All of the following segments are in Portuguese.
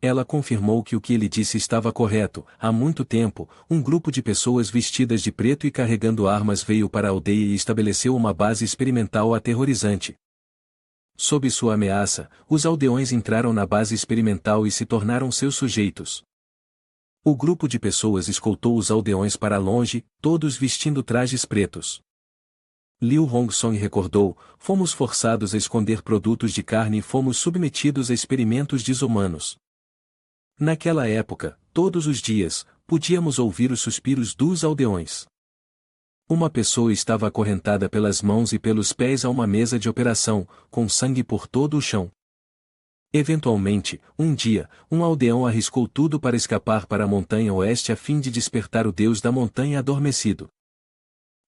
Ela confirmou que o que ele disse estava correto. Há muito tempo, um grupo de pessoas vestidas de preto e carregando armas veio para a aldeia e estabeleceu uma base experimental aterrorizante. Sob sua ameaça, os aldeões entraram na base experimental e se tornaram seus sujeitos. O grupo de pessoas escoltou os aldeões para longe, todos vestindo trajes pretos. Liu Hongsong recordou: fomos forçados a esconder produtos de carne e fomos submetidos a experimentos desumanos. Naquela época, todos os dias, podíamos ouvir os suspiros dos aldeões. Uma pessoa estava acorrentada pelas mãos e pelos pés a uma mesa de operação, com sangue por todo o chão. Eventualmente, um dia, um aldeão arriscou tudo para escapar para a montanha oeste a fim de despertar o deus da montanha adormecido.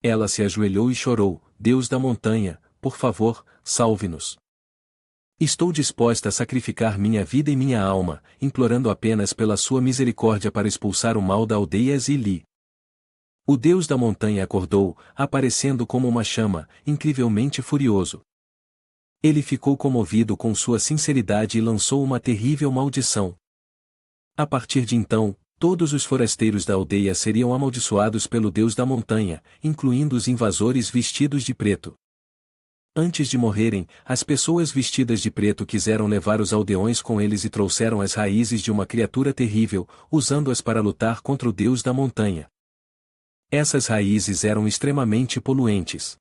Ela se ajoelhou e chorou: Deus da montanha, por favor, salve-nos. Estou disposta a sacrificar minha vida e minha alma, implorando apenas pela sua misericórdia para expulsar o mal da aldeia Zili. O deus da montanha acordou, aparecendo como uma chama, incrivelmente furioso. Ele ficou comovido com sua sinceridade e lançou uma terrível maldição. A partir de então, todos os forasteiros da aldeia seriam amaldiçoados pelo deus da montanha, incluindo os invasores vestidos de preto. Antes de morrerem, as pessoas vestidas de preto quiseram levar os aldeões com eles e trouxeram as raízes de uma criatura terrível, usando-as para lutar contra o deus da montanha. Essas raízes eram extremamente poluentes.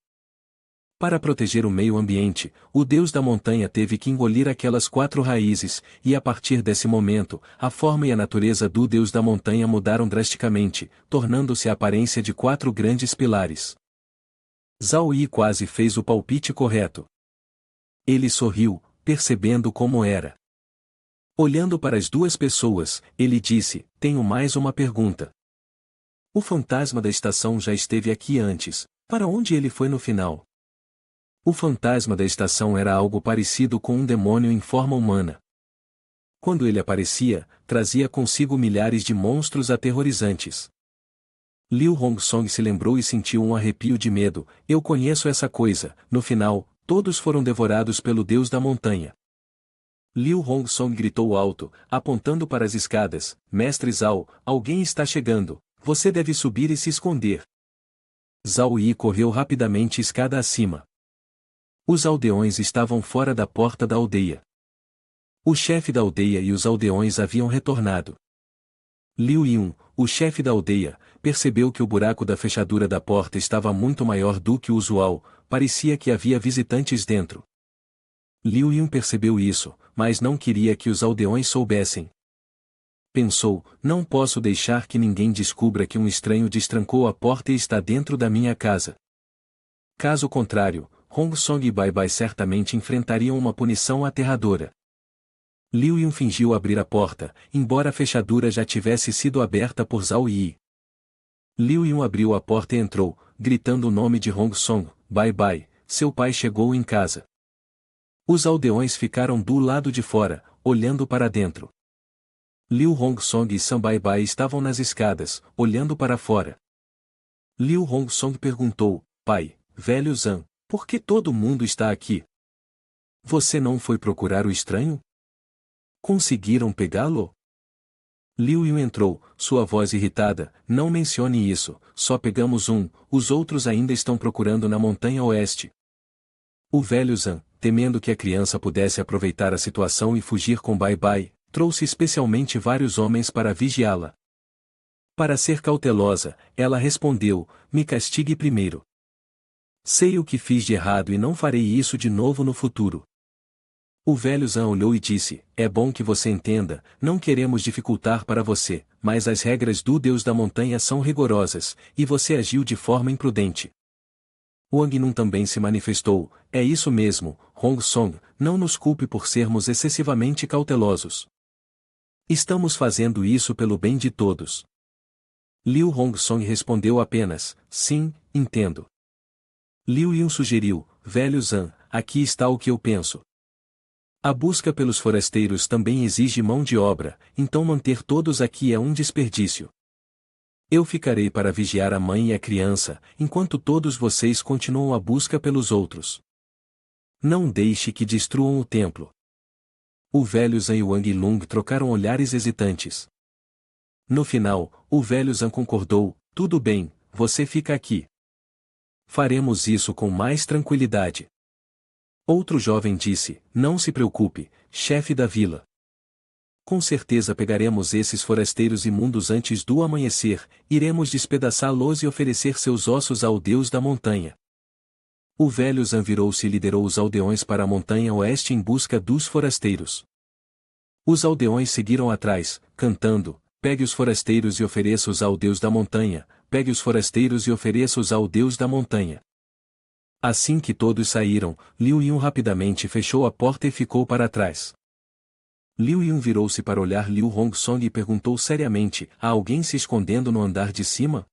Para proteger o meio ambiente, o deus da montanha teve que engolir aquelas 4 raízes, e a partir desse momento, a forma e a natureza do deus da montanha mudaram drasticamente, tornando-se a aparência de 4 grandes pilares. Zhao Yi quase fez o palpite correto. Ele sorriu, percebendo como era. Olhando para as 2 pessoas, ele disse: tenho mais uma pergunta. O fantasma da estação já esteve aqui antes. Para onde ele foi no final? O fantasma da estação era algo parecido com um demônio em forma humana. Quando ele aparecia, trazia consigo milhares de monstros aterrorizantes. Liu Hongsong se lembrou e sentiu um arrepio de medo. Eu conheço essa coisa. No final, todos foram devorados pelo deus da montanha. Liu Hongsong gritou alto, apontando para as escadas: Mestre Zhao, alguém está chegando. Você deve subir e se esconder. Zhao Yi correu rapidamente escada acima. Os aldeões estavam fora da porta da aldeia. O chefe da aldeia e os aldeões haviam retornado. Liu Yun, o chefe da aldeia, percebeu que o buraco da fechadura da porta estava muito maior do que o usual, parecia que havia visitantes dentro. Liu Yun percebeu isso, mas não queria que os aldeões soubessem. Pensou: não posso deixar que ninguém descubra que um estranho destrancou a porta e está dentro da minha casa. Caso contrário, Hongsong e Bai Bai certamente enfrentariam uma punição aterradora. Liu Yun fingiu abrir a porta, embora a fechadura já tivesse sido aberta por Zhao Yi. Liu Yun abriu a porta e entrou, gritando o nome de Hongsong: Bai Bai, seu pai chegou em casa. Os aldeões ficaram do lado de fora, olhando para dentro. Liu Hongsong e San Bai Bai estavam nas escadas, olhando para fora. Liu Hongsong perguntou: Pai, velho Zhan, por que todo mundo está aqui? Você não foi procurar o estranho? Conseguiram pegá-lo? Liu Yun entrou, sua voz irritada: não mencione isso, só pegamos um, os outros ainda estão procurando na montanha oeste. O velho Zhan, temendo que a criança pudesse aproveitar a situação e fugir com Bai Bai, trouxe especialmente vários homens para vigiá-la. Para ser cautelosa, ela respondeu: me castigue primeiro. Sei o que fiz de errado e não farei isso de novo no futuro. O velho Zhan olhou e disse: é bom que você entenda, não queremos dificultar para você, mas as regras do Deus da Montanha são rigorosas, e você agiu de forma imprudente. Wang Nun também se manifestou: é isso mesmo, Hongsong, não nos culpe por sermos excessivamente cautelosos. Estamos fazendo isso pelo bem de todos. Liu Hongsong respondeu apenas: sim, entendo. Liu Yun sugeriu: velho Zhan, aqui está o que eu penso. A busca pelos forasteiros também exige mão de obra, então manter todos aqui é um desperdício. Eu ficarei para vigiar a mãe e a criança, enquanto todos vocês continuam a busca pelos outros. Não deixe que destruam o templo. O velho Zhang e Wang Lung trocaram olhares hesitantes. No final, o velho Zhang concordou: tudo bem, você fica aqui. Faremos isso com mais tranquilidade. Outro jovem disse: não se preocupe, chefe da vila. Com certeza pegaremos esses forasteiros imundos antes do amanhecer, iremos despedaçá-los e oferecer seus ossos ao deus da montanha. O velho Zhang virou-se e liderou os aldeões para a montanha oeste em busca dos forasteiros. Os aldeões seguiram atrás, cantando: pegue os forasteiros e ofereça-os ao deus da montanha, pegue os forasteiros e ofereça-os ao deus da montanha. Assim que todos saíram, Liu Yun rapidamente fechou a porta e ficou para trás. Liu Yun virou-se para olhar Liu Hongsong e perguntou seriamente: há alguém se escondendo no andar de cima?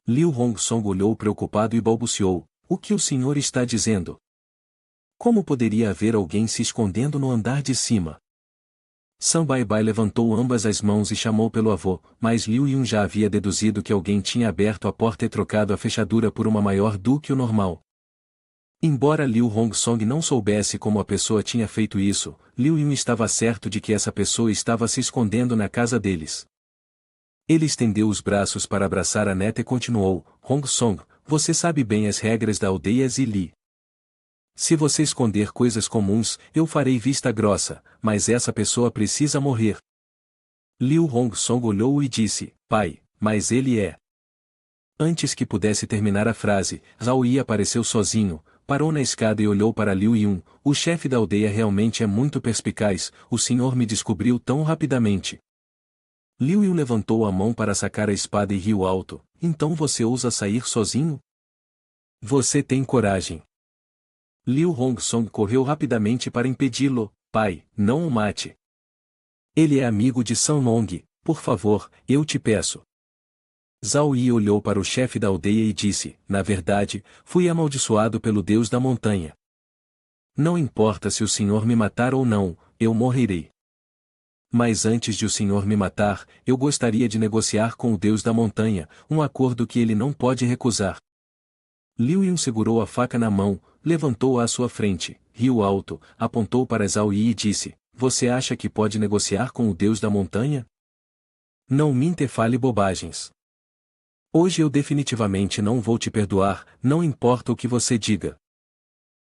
Liu Hongsong olhou preocupado e balbuciou: o que o senhor está dizendo? Como poderia haver alguém se escondendo no andar de cima? Sam Baibai levantou ambas as mãos e chamou pelo avô, mas Liu Yun já havia deduzido que alguém tinha aberto a porta e trocado a fechadura por uma maior do que o normal. Embora Liu Hongsong não soubesse como a pessoa tinha feito isso, Liu Yun estava certo de que essa pessoa estava se escondendo na casa deles. Ele estendeu os braços para abraçar a neta e continuou: Hongsong, você sabe bem as regras da aldeia Zili. Se você esconder coisas comuns, eu farei vista grossa, mas essa pessoa precisa morrer. Liu Hongsong olhou e disse: pai, mas ele é. Antes que pudesse terminar a frase, Zhao Yi apareceu sozinho, parou na escada e olhou para Liu Yun: o chefe da aldeia realmente é muito perspicaz, o senhor me descobriu tão rapidamente. Liu Yun levantou a mão para sacar a espada e riu alto: então você ousa sair sozinho? Você tem coragem. Liu Hongsong correu rapidamente para impedi-lo: pai, não o mate. Ele é amigo de Sun Long, por favor, eu te peço. Zhao Yi olhou para o chefe da aldeia e disse: na verdade, fui amaldiçoado pelo deus da montanha. Não importa se o senhor me matar ou não, eu morrerei. Mas antes de o senhor me matar, eu gostaria de negociar com o deus da montanha, um acordo que ele não pode recusar. Liu Yun segurou a faca na mão, levantou-a à sua frente, riu alto, apontou para Zhao Yi e disse: você acha que pode negociar com o deus da montanha? Não minta e fale bobagens. Hoje eu definitivamente não vou te perdoar, não importa o que você diga.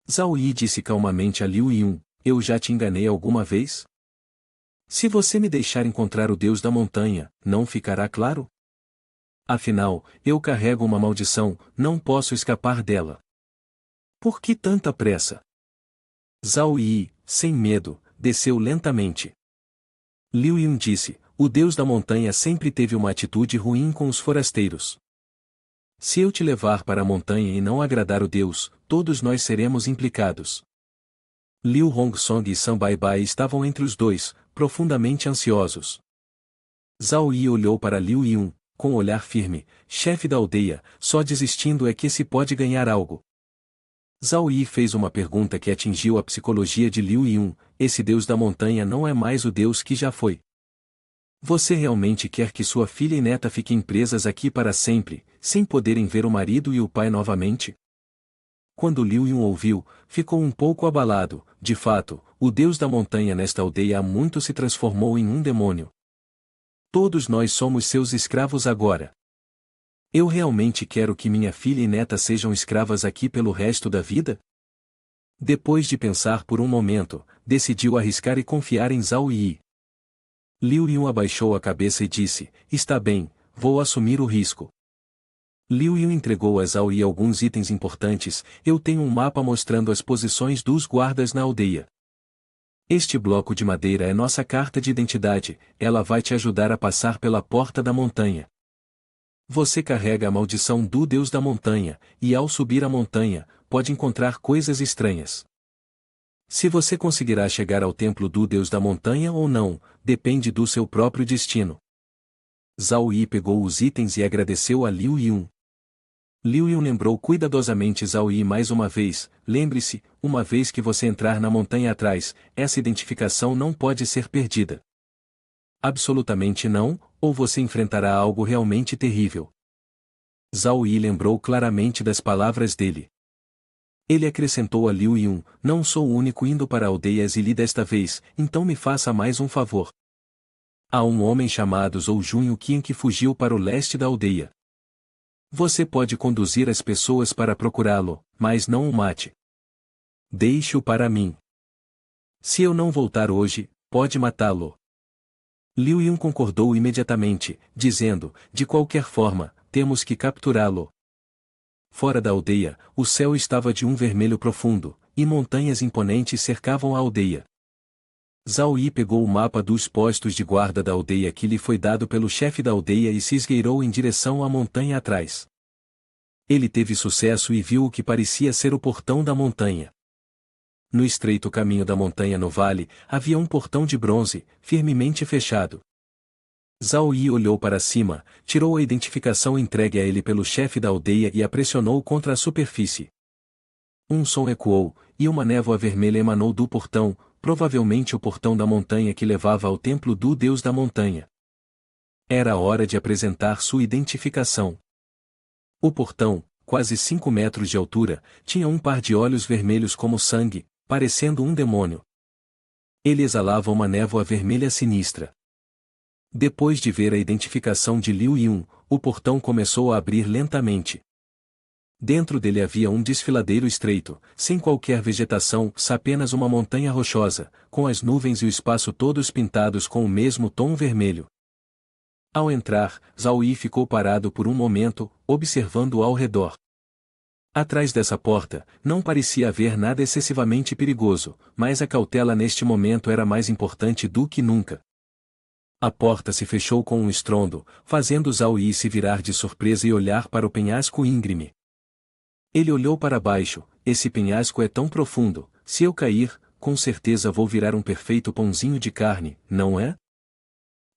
Zhao Yi disse calmamente a Liu Yun: eu já te enganei alguma vez? Se você me deixar encontrar o deus da montanha, não ficará claro? Afinal, eu carrego uma maldição, não posso escapar dela. Por que tanta pressa? Zhao Yi, sem medo, desceu lentamente. Liu Yun disse: o deus da montanha sempre teve uma atitude ruim com os forasteiros. Se eu te levar para a montanha e não agradar o deus, todos nós seremos implicados. Liu Hongsong e Sam Baibai estavam entre os dois, profundamente ansiosos. Zhao Yi olhou para Liu Yun, com um olhar firme: chefe da aldeia, só desistindo é que se pode ganhar algo. Zhao Yi fez uma pergunta que atingiu a psicologia de Liu Yun: esse deus da montanha não é mais o deus que já foi. Você realmente quer que sua filha e neta fiquem presas aqui para sempre, sem poderem ver o marido e o pai novamente? Quando Liu Yun ouviu, ficou um pouco abalado. De fato, o deus da montanha nesta aldeia há muito se transformou em um demônio. Todos nós somos seus escravos agora. Eu realmente quero que minha filha e neta sejam escravas aqui pelo resto da vida? Depois de pensar por um momento, decidiu arriscar e confiar em Zhao Yi. Liu Yun abaixou a cabeça e disse: está bem, vou assumir o risco. Liu Yun entregou a Zhao Yi alguns itens importantes: eu tenho um mapa mostrando as posições dos guardas na aldeia. Este bloco de madeira é nossa carta de identidade, ela vai te ajudar a passar pela porta da montanha. Você carrega a maldição do deus da montanha, e ao subir a montanha, pode encontrar coisas estranhas. Se você conseguirá chegar ao templo do deus da montanha ou não, depende do seu próprio destino. Zhao Yi pegou os itens e agradeceu a Liu Yun. Liu Yun lembrou cuidadosamente Zhao Yi mais uma vez: lembre-se, uma vez que você entrar na montanha atrás, essa identificação não pode ser perdida. Absolutamente não, ou você enfrentará algo realmente terrível. Zhao Yi lembrou claramente das palavras dele. Ele acrescentou a Liu Yun: não sou o único indo para a aldeia Zili desta vez, então me faça mais um favor. Há um homem chamado Zhou Junho Qian que fugiu para o leste da aldeia. Você pode conduzir as pessoas para procurá-lo, mas não o mate. Deixe-o para mim. Se eu não voltar hoje, pode matá-lo. Liu Yun concordou imediatamente, dizendo: de qualquer forma, temos que capturá-lo. Fora da aldeia, o céu estava de um vermelho profundo, e montanhas imponentes cercavam a aldeia. Zhao Yi pegou o mapa dos postos de guarda da aldeia que lhe foi dado pelo chefe da aldeia e se esgueirou em direção à montanha atrás. Ele teve sucesso e viu o que parecia ser o portão da montanha. No estreito caminho da montanha no vale, havia um portão de bronze, firmemente fechado. Zhao Yi olhou para cima, tirou a identificação entregue a ele pelo chefe da aldeia e a pressionou contra a superfície. Um som ecoou, e uma névoa vermelha emanou do portão, provavelmente o portão da montanha que levava ao templo do deus da montanha. Era a hora de apresentar sua identificação. O portão, quase 5 metros de altura, tinha um par de olhos vermelhos como sangue, parecendo um demônio. Ele exalava uma névoa vermelha sinistra. Depois de ver a identificação de Liu Yun, o portão começou a abrir lentamente. Dentro dele havia um desfiladeiro estreito, sem qualquer vegetação, apenas uma montanha rochosa, com as nuvens e o espaço todos pintados com o mesmo tom vermelho. Ao entrar, Zhao Yi ficou parado por um momento, observando ao redor. Atrás dessa porta, não parecia haver nada excessivamente perigoso, mas a cautela neste momento era mais importante do que nunca. A porta se fechou com um estrondo, fazendo Zhao Yi se virar de surpresa e olhar para o penhasco íngreme. Ele olhou para baixo: esse penhasco é tão profundo, se eu cair, com certeza vou virar um perfeito pãozinho de carne, não é?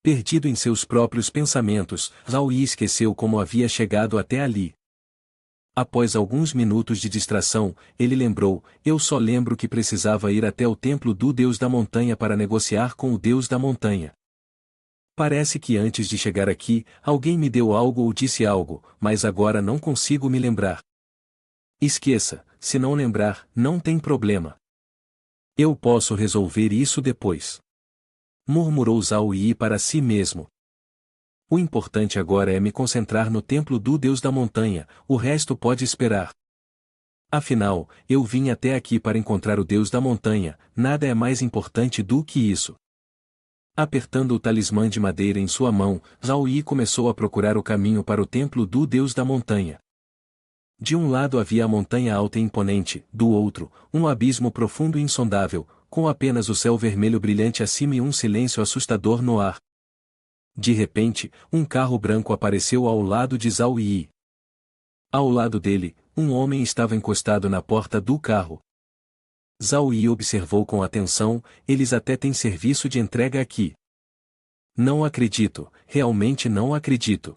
Perdido em seus próprios pensamentos, Zhao Yi esqueceu como havia chegado até ali. Após alguns minutos de distração, ele lembrou: eu só lembro que precisava ir até o templo do Deus da Montanha para negociar com o Deus da Montanha. Parece que antes de chegar aqui, alguém me deu algo ou disse algo, mas agora não consigo me lembrar. Esqueça, se não lembrar, não tem problema. Eu posso resolver isso depois. Murmurou Zhao Yi para si mesmo. O importante agora é me concentrar no templo do Deus da Montanha, o resto pode esperar. Afinal, eu vim até aqui para encontrar o Deus da Montanha, nada é mais importante do que isso. Apertando o talismã de madeira em sua mão, Zhao Yi começou a procurar o caminho para o templo do Deus da Montanha. De um lado havia a montanha alta e imponente, do outro, um abismo profundo e insondável, com apenas o céu vermelho brilhante acima e um silêncio assustador no ar. De repente, um carro branco apareceu ao lado de Zhao Yi. Ao lado dele, um homem estava encostado na porta do carro. Zhao Yi observou com atenção: eles até têm serviço de entrega aqui. Não acredito, realmente não acredito.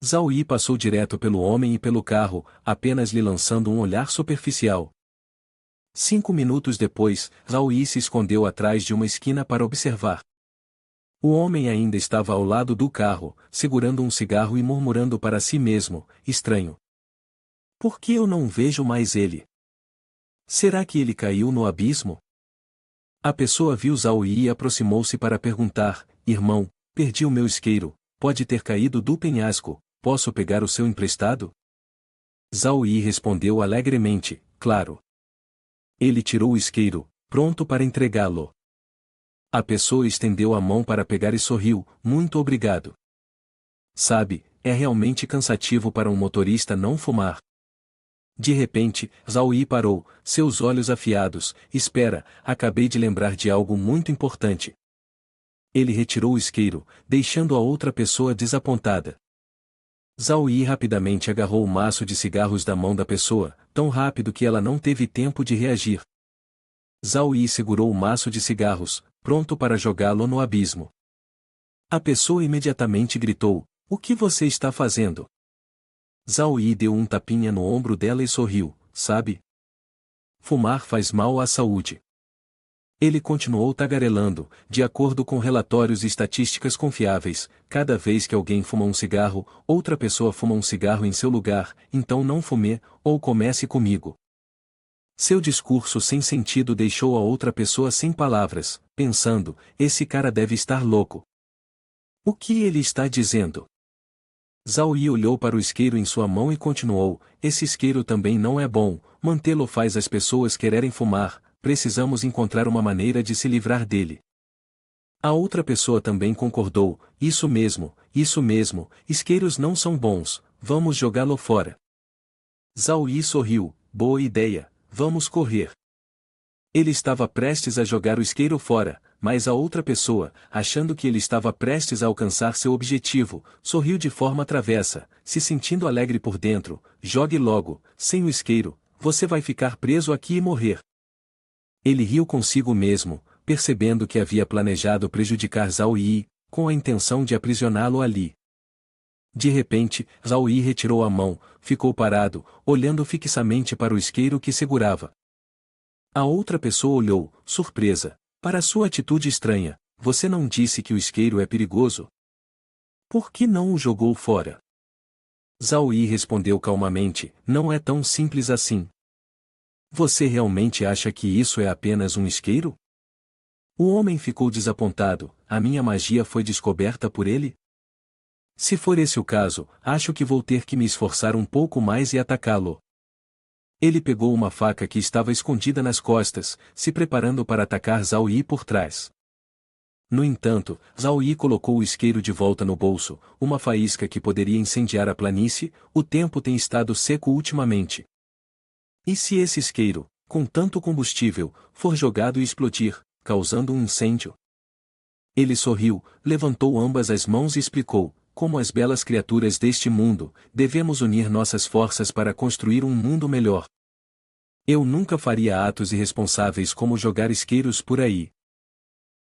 Zhao Yi passou direto pelo homem e pelo carro, apenas lhe lançando um olhar superficial. 5 minutos depois, Zhao Yi se escondeu atrás de uma esquina para observar. O homem ainda estava ao lado do carro, segurando um cigarro e murmurando para si mesmo: estranho. Por que eu não vejo mais ele? Será que ele caiu no abismo? A pessoa viu Zhao Yi e aproximou-se para perguntar: irmão, perdi o meu isqueiro, pode ter caído do penhasco, posso pegar o seu emprestado? Zhao Yi respondeu alegremente: claro. Ele tirou o isqueiro, pronto para entregá-lo. A pessoa estendeu a mão para pegar e sorriu: muito obrigado. Sabe, é realmente cansativo para um motorista não fumar. De repente, Zhao Yi parou, seus olhos afiados: espera, acabei de lembrar de algo muito importante. Ele retirou o isqueiro, deixando a outra pessoa desapontada. Zhao Yi rapidamente agarrou o maço de cigarros da mão da pessoa, tão rápido que ela não teve tempo de reagir. Zhao Yi segurou o maço de cigarros, pronto para jogá-lo no abismo. A pessoa imediatamente gritou: o que você está fazendo? Zhao Yi deu um tapinha no ombro dela e sorriu: sabe? Fumar faz mal à saúde. Ele continuou tagarelando: de acordo com relatórios e estatísticas confiáveis, cada vez que alguém fuma um cigarro, outra pessoa fuma um cigarro em seu lugar, então não fume, ou comece comigo. Seu discurso sem sentido deixou a outra pessoa sem palavras, pensando, esse cara deve estar louco. O que ele está dizendo? Zhao Yi olhou para o isqueiro em sua mão e continuou, esse isqueiro também não é bom, mantê-lo faz as pessoas quererem fumar, precisamos encontrar uma maneira de se livrar dele. A outra pessoa também concordou, isso mesmo, isqueiros não são bons, vamos jogá-lo fora. Zhao Yi sorriu, boa ideia, vamos correr. Ele estava prestes a jogar o isqueiro fora, mas a outra pessoa, achando que ele estava prestes a alcançar seu objetivo, sorriu de forma travessa, se sentindo alegre por dentro, jogue logo, sem o isqueiro, você vai ficar preso aqui e morrer. Ele riu consigo mesmo, percebendo que havia planejado prejudicar Zhao Yi, com a intenção de aprisioná-lo ali. De repente, Zhao Yi retirou a mão, ficou parado, olhando fixamente para o isqueiro que segurava. A outra pessoa olhou, surpresa, para sua atitude estranha. Você não disse que o isqueiro é perigoso? Por que não o jogou fora? Zhao Yi respondeu calmamente, não é tão simples assim. Você realmente acha que isso é apenas um isqueiro? O homem ficou desapontado, a minha magia foi descoberta por ele? Se for esse o caso, acho que vou ter que me esforçar um pouco mais e atacá-lo. Ele pegou uma faca que estava escondida nas costas, se preparando para atacar Zhao Yi por trás. No entanto, Zhao Yi colocou o isqueiro de volta no bolso, uma faísca que poderia incendiar a planície, o tempo tem estado seco ultimamente. E se esse isqueiro, com tanto combustível, for jogado e explodir, causando um incêndio? Ele sorriu, levantou ambas as mãos e explicou, como as belas criaturas deste mundo, devemos unir nossas forças para construir um mundo melhor. Eu nunca faria atos irresponsáveis como jogar isqueiros por aí.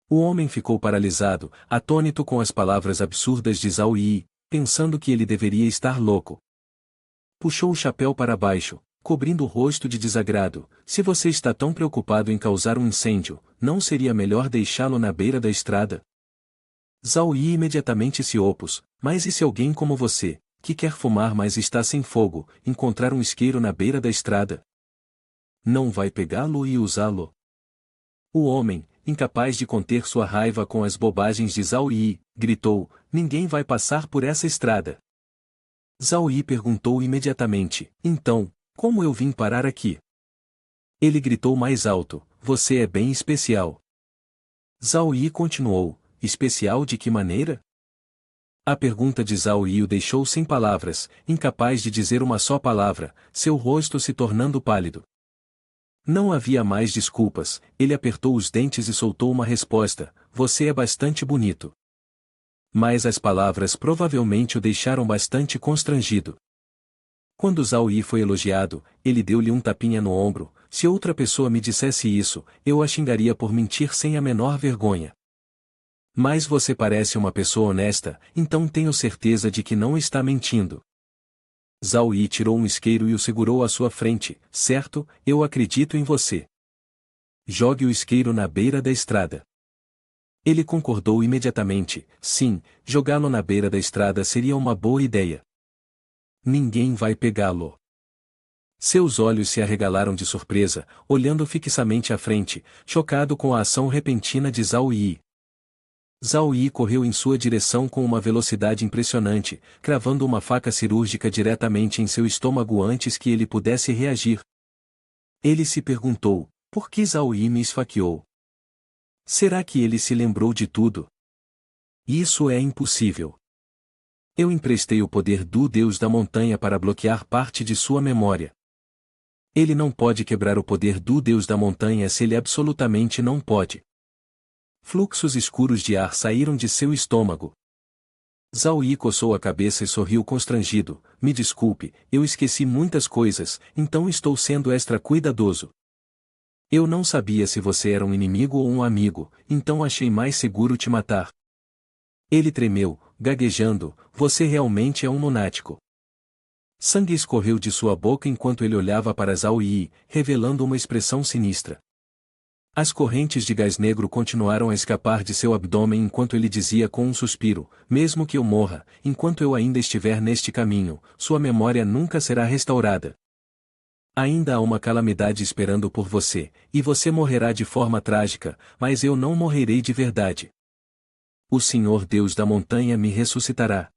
O homem ficou paralisado, atônito com as palavras absurdas de Zhao Yi, pensando que ele deveria estar louco. Puxou o chapéu para baixo, cobrindo o rosto de desagrado. Se você está tão preocupado em causar um incêndio, não seria melhor deixá-lo na beira da estrada? Zhao Yi imediatamente se opôs, mas e se alguém como você, que quer fumar mas está sem fogo, encontrar um isqueiro na beira da estrada? Não vai pegá-lo e usá-lo? O homem, incapaz de conter sua raiva com as bobagens de Zhao Yi, gritou, ninguém vai passar por essa estrada. Zhao Yi perguntou imediatamente, então, como eu vim parar aqui? Ele gritou mais alto, você é bem especial. Zhao Yi continuou, especial de que maneira? A pergunta de Zhao Yi o deixou sem palavras, incapaz de dizer uma só palavra, seu rosto se tornando pálido. Não havia mais desculpas, ele apertou os dentes e soltou uma resposta, você é bastante bonito. Mas as palavras provavelmente o deixaram bastante constrangido. Quando Zhao Yi foi elogiado, ele deu-lhe um tapinha no ombro, se outra pessoa me dissesse isso, eu a xingaria por mentir sem a menor vergonha. Mas você parece uma pessoa honesta, então tenho certeza de que não está mentindo. Zhao Yi tirou um isqueiro e o segurou à sua frente, certo, eu acredito em você. Jogue o isqueiro na beira da estrada. Ele concordou imediatamente, sim, jogá-lo na beira da estrada seria uma boa ideia. Ninguém vai pegá-lo. Seus olhos se arregalaram de surpresa, olhando fixamente à frente, chocado com a ação repentina de Zhao Yi. Zhao Yi correu em sua direção com uma velocidade impressionante, cravando uma faca cirúrgica diretamente em seu estômago antes que ele pudesse reagir. Ele se perguntou, por que Zhao Yi me esfaqueou? Será que ele se lembrou de tudo? Isso é impossível. Eu emprestei o poder do Deus da Montanha para bloquear parte de sua memória. Ele não pode quebrar o poder do Deus da Montanha se ele absolutamente não pode. Fluxos escuros de ar saíram de seu estômago. Zhao Yi coçou a cabeça e sorriu constrangido, me desculpe, eu esqueci muitas coisas, então estou sendo extra cuidadoso. Eu não sabia se você era um inimigo ou um amigo, então achei mais seguro te matar. Ele tremeu, gaguejando, você realmente é um lunático. Sangue escorreu de sua boca enquanto ele olhava para Zhao Yi, revelando uma expressão sinistra. As correntes de gás negro continuaram a escapar de seu abdômen enquanto ele dizia com um suspiro, mesmo que eu morra, enquanto eu ainda estiver neste caminho, sua memória nunca será restaurada. Ainda há uma calamidade esperando por você, e você morrerá de forma trágica, mas eu não morrerei de verdade. O Senhor Deus da montanha me ressuscitará.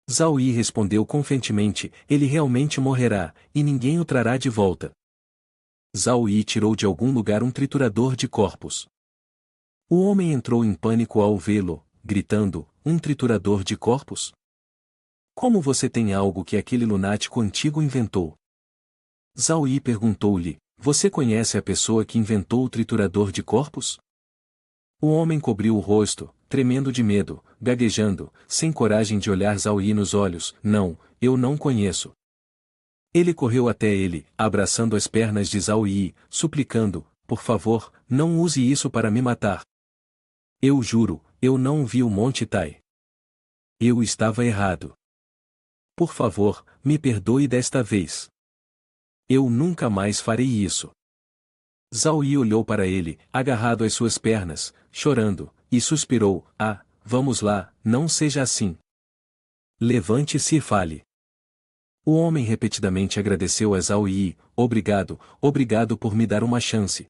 Zhao Yi respondeu confiantemente, ele realmente morrerá, e ninguém o trará de volta. Zhao Yi tirou de algum lugar um triturador de corpos. O homem entrou em pânico ao vê-lo, gritando, um triturador de corpos? Como você tem algo que aquele lunático antigo inventou? Zhao Yi perguntou-lhe, você conhece a pessoa que inventou o triturador de corpos? O homem cobriu o rosto, tremendo de medo, gaguejando, sem coragem de olhar Zhao Yi nos olhos, não, eu não conheço. Ele correu até ele, abraçando as pernas de Zhao Yi, suplicando, por favor, não use isso para me matar. Eu juro, eu não vi o Monte Tai. Eu estava errado. Por favor, me perdoe desta vez. Eu nunca mais farei isso. Zhao Yi olhou para ele, agarrado às suas pernas, chorando, e suspirou, ah, vamos lá, não seja assim. Levante-se e fale. O homem repetidamente agradeceu a Zhao Yi, obrigado, obrigado por me dar uma chance.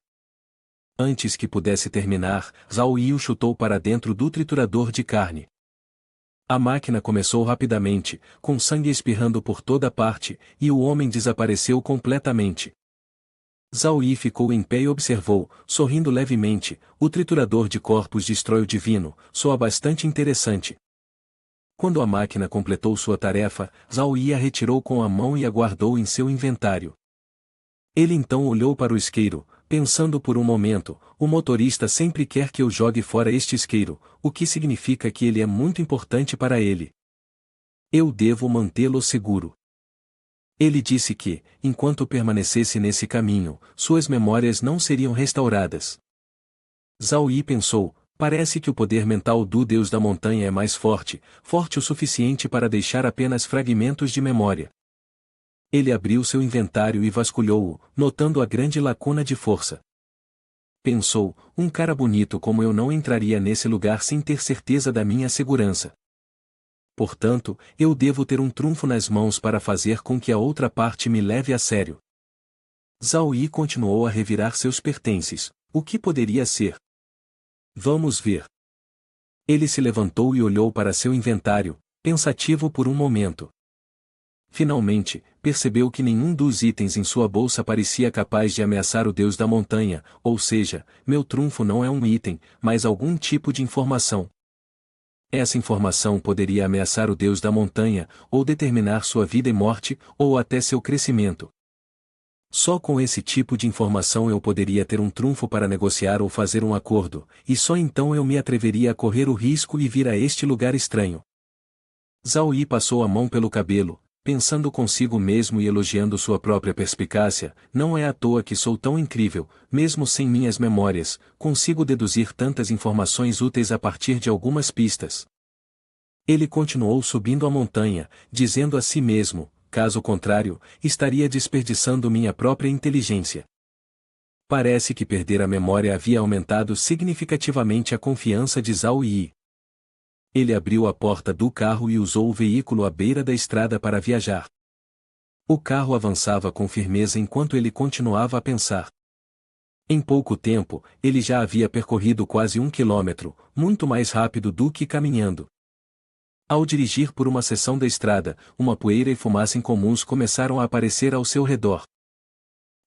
Antes que pudesse terminar, Zhao Yi o chutou para dentro do triturador de carne. A máquina começou rapidamente, com sangue espirrando por toda parte, e o homem desapareceu completamente. Zhao Yi ficou em pé e observou, sorrindo levemente, o triturador de corpos destrói o divino, soa bastante interessante. Quando a máquina completou sua tarefa, Zhao Yi a retirou com a mão e a guardou em seu inventário. Ele então olhou para o isqueiro, pensando por um momento, o motorista sempre quer que eu jogue fora este isqueiro, o que significa que ele é muito importante para ele. Eu devo mantê-lo seguro. Ele disse que, enquanto permanecesse nesse caminho, suas memórias não seriam restauradas. Zhao Yi pensou, parece que o poder mental do Deus da montanha é mais forte, forte o suficiente para deixar apenas fragmentos de memória. Ele abriu seu inventário e vasculhou-o, notando a grande lacuna de força. Pensou, um cara bonito como eu não entraria nesse lugar sem ter certeza da minha segurança. Portanto, eu devo ter um trunfo nas mãos para fazer com que a outra parte me leve a sério. Zhao Yi continuou a revirar seus pertences. O que poderia ser? Vamos ver. Ele se levantou e olhou para seu inventário, pensativo por um momento. Finalmente, percebeu que nenhum dos itens em sua bolsa parecia capaz de ameaçar o Deus da montanha, ou seja, meu trunfo não é um item, mas algum tipo de informação. Essa informação poderia ameaçar o Deus da montanha, ou determinar sua vida e morte, ou até seu crescimento. Só com esse tipo de informação eu poderia ter um trunfo para negociar ou fazer um acordo, e só então eu me atreveria a correr o risco e vir a este lugar estranho. Zhao Yi passou a mão pelo cabelo, pensando consigo mesmo e elogiando sua própria perspicácia, não é à toa que sou tão incrível, mesmo sem minhas memórias, consigo deduzir tantas informações úteis a partir de algumas pistas. Ele continuou subindo a montanha, dizendo a si mesmo, caso contrário, estaria desperdiçando minha própria inteligência. Parece que perder a memória havia aumentado significativamente a confiança de Zhao Yi. Ele abriu a porta do carro e usou o veículo à beira da estrada para viajar. O carro avançava com firmeza enquanto ele continuava a pensar. Em pouco tempo, ele já havia percorrido quase 1 quilômetro, muito mais rápido do que caminhando. Ao dirigir por uma seção da estrada, uma poeira e fumaça incomuns começaram a aparecer ao seu redor.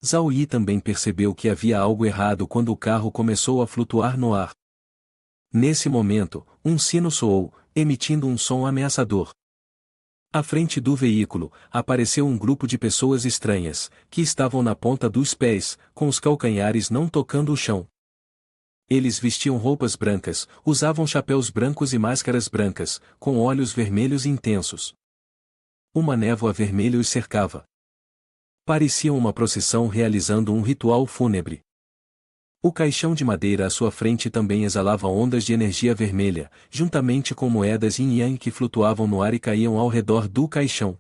Zhao Yi também percebeu que havia algo errado quando o carro começou a flutuar no ar. Nesse momento, um sino soou, emitindo um som ameaçador. À frente do veículo, apareceu um grupo de pessoas estranhas, que estavam na ponta dos pés, com os calcanhares não tocando o chão. Eles vestiam roupas brancas, usavam chapéus brancos e máscaras brancas, com olhos vermelhos intensos. Uma névoa vermelha os cercava. Pareciam uma procissão realizando um ritual fúnebre. O caixão de madeira à sua frente também exalava ondas de energia vermelha, juntamente com moedas yin-yang que flutuavam no ar e caíam ao redor do caixão.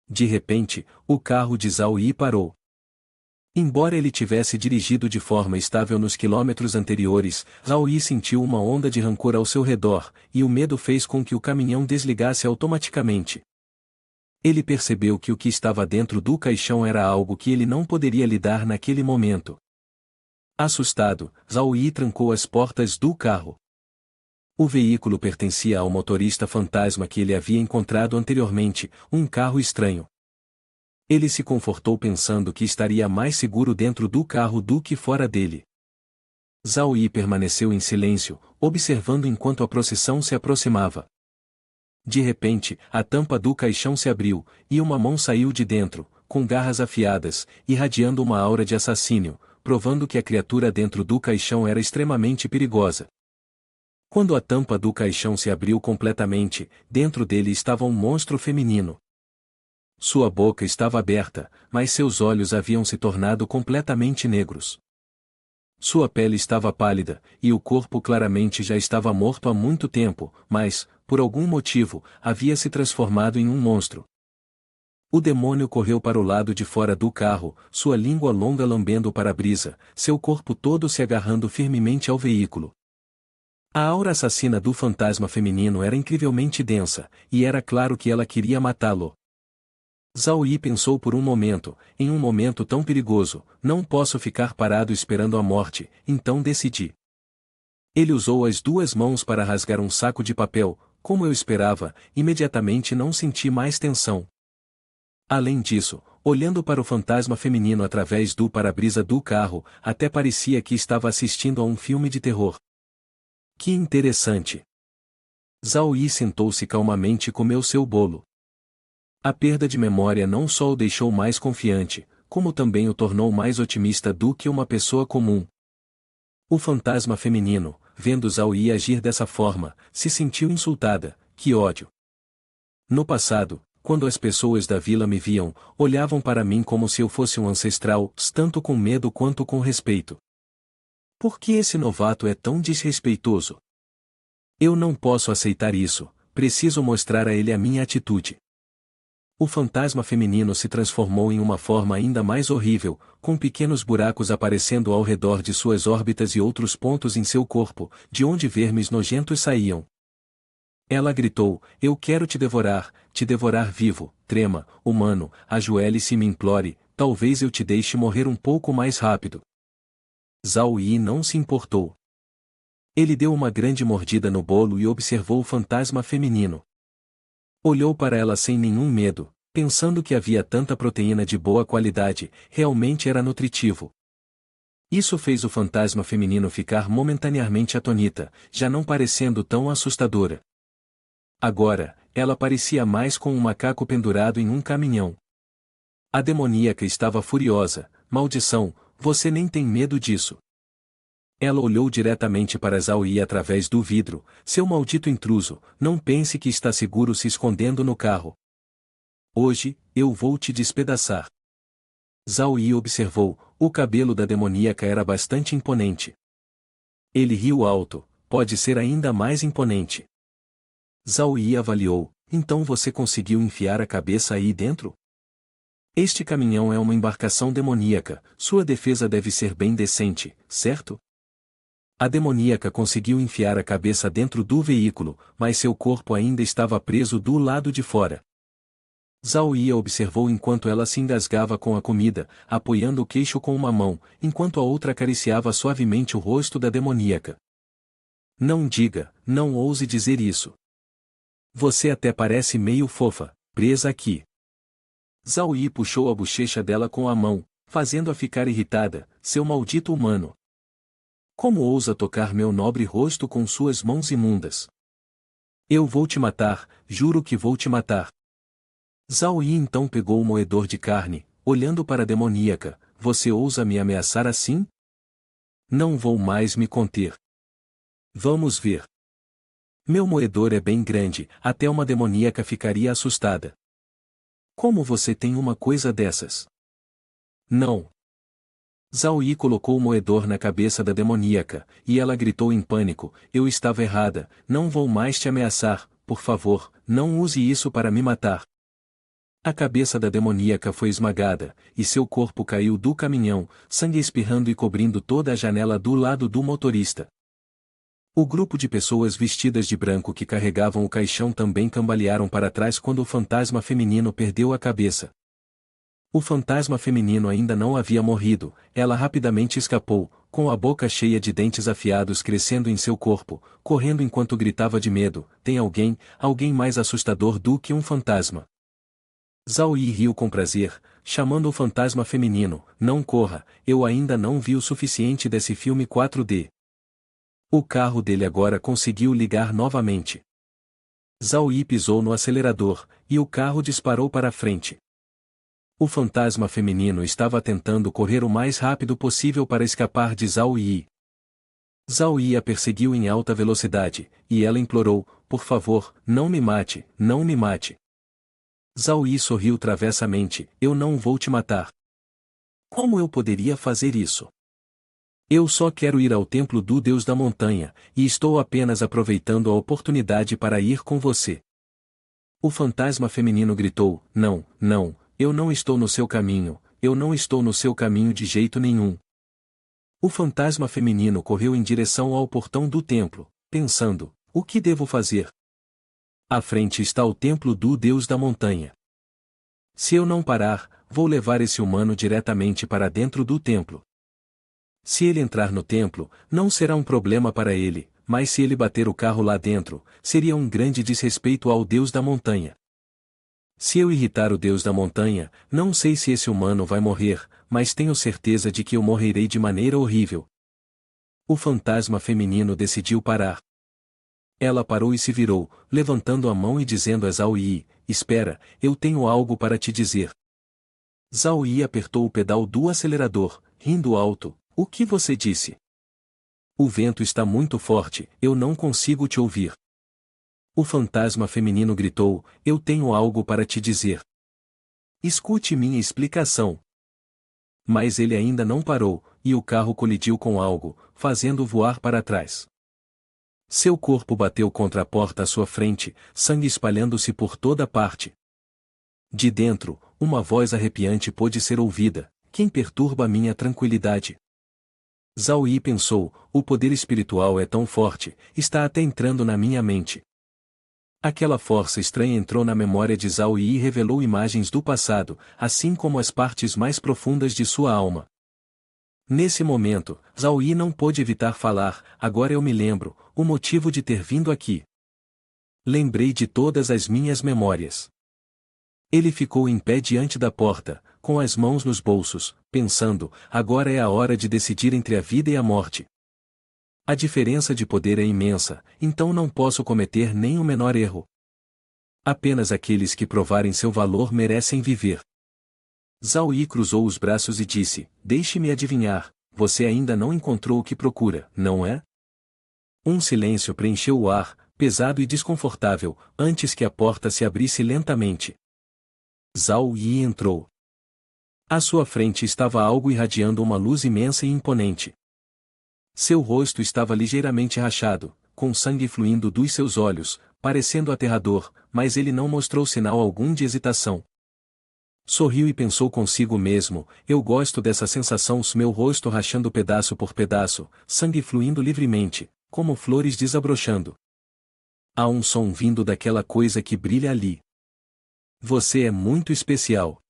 De repente, o carro de Zhao Yi parou. Embora ele tivesse dirigido de forma estável nos quilômetros anteriores, Zhao Yi sentiu uma onda de rancor ao seu redor, e o medo fez com que o caminhão desligasse automaticamente. Ele percebeu que o que estava dentro do caixão era algo que ele não poderia lidar naquele momento. Assustado, Zhao Yi trancou as portas do carro. O veículo pertencia ao motorista fantasma que ele havia encontrado anteriormente, um carro estranho. Ele se confortou pensando que estaria mais seguro dentro do carro do que fora dele. Zhao Yi permaneceu em silêncio, observando enquanto a procissão se aproximava. De repente, a tampa do caixão se abriu, e uma mão saiu de dentro, com garras afiadas, irradiando uma aura de assassínio, provando que a criatura dentro do caixão era extremamente perigosa. Quando a tampa do caixão se abriu completamente, dentro dele estava um monstro feminino. Sua boca estava aberta, mas seus olhos haviam se tornado completamente negros. Sua pele estava pálida, e o corpo claramente já estava morto há muito tempo, mas, por algum motivo, havia se transformado em um monstro. O demônio correu para o lado de fora do carro, sua língua longa lambendo o para-brisa, seu corpo todo se agarrando firmemente ao veículo. A aura assassina do fantasma feminino era incrivelmente densa, e era claro que ela queria matá-lo. Zhao Yi pensou por um momento, em um momento tão perigoso, não posso ficar parado esperando a morte, então decidi. Ele usou as duas mãos para rasgar um saco de papel, como eu esperava, imediatamente não senti mais tensão. Além disso, olhando para o fantasma feminino através do para-brisa do carro, até parecia que estava assistindo a um filme de terror. Que interessante! Zhao Yi sentou-se calmamente e comeu seu bolo. A perda de memória não só o deixou mais confiante, como também o tornou mais otimista do que uma pessoa comum. O fantasma feminino, vendo Zhao Yi agir dessa forma, se sentiu insultada. Que ódio! No passado, quando as pessoas da vila me viam, olhavam para mim como se eu fosse um ancestral, tanto com medo quanto com respeito. Por que esse novato é tão desrespeitoso? Eu não posso aceitar isso, preciso mostrar a ele a minha atitude. O fantasma feminino se transformou em uma forma ainda mais horrível, com pequenos buracos aparecendo ao redor de suas órbitas e outros pontos em seu corpo, de onde vermes nojentos saíam. Ela gritou, eu quero te devorar vivo, trema, humano, ajoelhe-se e me implore, talvez eu te deixe morrer um pouco mais rápido. Zhao Yi não se importou. Ele deu uma grande mordida no bolo e observou o fantasma feminino. Olhou para ela sem nenhum medo, pensando que havia tanta proteína de boa qualidade, realmente era nutritivo. Isso fez o fantasma feminino ficar momentaneamente atonita, já não parecendo tão assustadora. Agora, ela parecia mais com um macaco pendurado em um caminhão. A demoníaca estava furiosa, maldição, você nem tem medo disso. Ela olhou diretamente para Zhao Yi através do vidro, seu maldito intruso, não pense que está seguro se escondendo no carro. Hoje, eu vou te despedaçar. Zhao Yi observou, o cabelo da demoníaca era bastante imponente. Ele riu alto, pode ser ainda mais imponente. Zhao Yi avaliou, então você conseguiu enfiar a cabeça aí dentro? Este caminhão é uma embarcação demoníaca, sua defesa deve ser bem decente, certo? A demoníaca conseguiu enfiar a cabeça dentro do veículo, mas seu corpo ainda estava preso do lado de fora. Zhao Yi a observou enquanto ela se engasgava com a comida, apoiando o queixo com uma mão, enquanto a outra acariciava suavemente o rosto da demoníaca. Não diga, não ouse dizer isso. Você até parece meio fofa, presa aqui. Zhao Yi puxou a bochecha dela com a mão, fazendo-a ficar irritada, seu maldito humano. Como ousa tocar meu nobre rosto com suas mãos imundas? Eu vou te matar, juro que vou te matar. Zhao Yi então pegou o moedor de carne, olhando para a demoníaca, você ousa me ameaçar assim? Não vou mais me conter. Vamos ver. Meu moedor é bem grande, até uma demoníaca ficaria assustada. Como você tem uma coisa dessas? Não. Zhao Yi colocou o moedor na cabeça da demoníaca, e ela gritou em pânico, eu estava errada, não vou mais te ameaçar, por favor, não use isso para me matar. A cabeça da demoníaca foi esmagada, e seu corpo caiu do caminhão, sangue espirrando e cobrindo toda a janela do lado do motorista. O grupo de pessoas vestidas de branco que carregavam o caixão também cambalearam para trás quando o fantasma feminino perdeu a cabeça. O fantasma feminino ainda não havia morrido, ela rapidamente escapou, com a boca cheia de dentes afiados crescendo em seu corpo, correndo enquanto gritava de medo: tem alguém mais assustador do que um fantasma. Zhao Yi riu com prazer, chamando o fantasma feminino: não corra, eu ainda não vi o suficiente desse filme 4D. O carro dele agora conseguiu ligar novamente. Zhao Yi pisou no acelerador, e o carro disparou para a frente. O fantasma feminino estava tentando correr o mais rápido possível para escapar de Zhao Yi. Zhao Yi a perseguiu em alta velocidade, e ela implorou: por favor, não me mate, não me mate. Zhao Yi sorriu travessamente: eu não vou te matar. Como eu poderia fazer isso? Eu só quero ir ao templo do Deus da Montanha, e estou apenas aproveitando a oportunidade para ir com você. O fantasma feminino gritou: não, não, eu não estou no seu caminho, eu não estou no seu caminho de jeito nenhum. O fantasma feminino correu em direção ao portão do templo, pensando: o que devo fazer? À frente está o templo do Deus da Montanha. Se eu não parar, vou levar esse humano diretamente para dentro do templo. Se ele entrar no templo, não será um problema para ele, mas se ele bater o carro lá dentro, seria um grande desrespeito ao Deus da Montanha. Se eu irritar o Deus da Montanha, não sei se esse humano vai morrer, mas tenho certeza de que eu morrerei de maneira horrível. O fantasma feminino decidiu parar. Ela parou e se virou, levantando a mão e dizendo a Zhao Yi: espera, eu tenho algo para te dizer. Zhao Yi apertou o pedal do acelerador, rindo alto: o que você disse? O vento está muito forte, eu não consigo te ouvir. O fantasma feminino gritou: eu tenho algo para te dizer. Escute minha explicação. Mas ele ainda não parou, e o carro colidiu com algo, fazendo-o voar para trás. Seu corpo bateu contra a porta à sua frente, sangue espalhando-se por toda parte. De dentro, uma voz arrepiante pôde ser ouvida: quem perturba minha tranquilidade? Zhao Yi pensou: o poder espiritual é tão forte, está até entrando na minha mente. Aquela força estranha entrou na memória de Zhao Yi e revelou imagens do passado, assim como as partes mais profundas de sua alma. Nesse momento, Zhao Yi não pôde evitar falar: agora eu me lembro, o motivo de ter vindo aqui. Lembrei de todas as minhas memórias. Ele ficou em pé diante da porta, com as mãos nos bolsos, pensando: agora é a hora de decidir entre a vida e a morte. A diferença de poder é imensa, então não posso cometer nem o menor erro. Apenas aqueles que provarem seu valor merecem viver. Zhao Yi cruzou os braços e disse: deixe-me adivinhar, você ainda não encontrou o que procura, não é? Um silêncio preencheu o ar, pesado e desconfortável, antes que a porta se abrisse lentamente. Zhao Yi entrou. À sua frente estava algo irradiando uma luz imensa e imponente. Seu rosto estava ligeiramente rachado, com sangue fluindo dos seus olhos, parecendo aterrador, mas ele não mostrou sinal algum de hesitação. Sorriu e pensou consigo mesmo: eu gosto dessa sensação, meu rosto rachando pedaço por pedaço, sangue fluindo livremente, como flores desabrochando. Há um som vindo daquela coisa que brilha ali. Você é muito especial.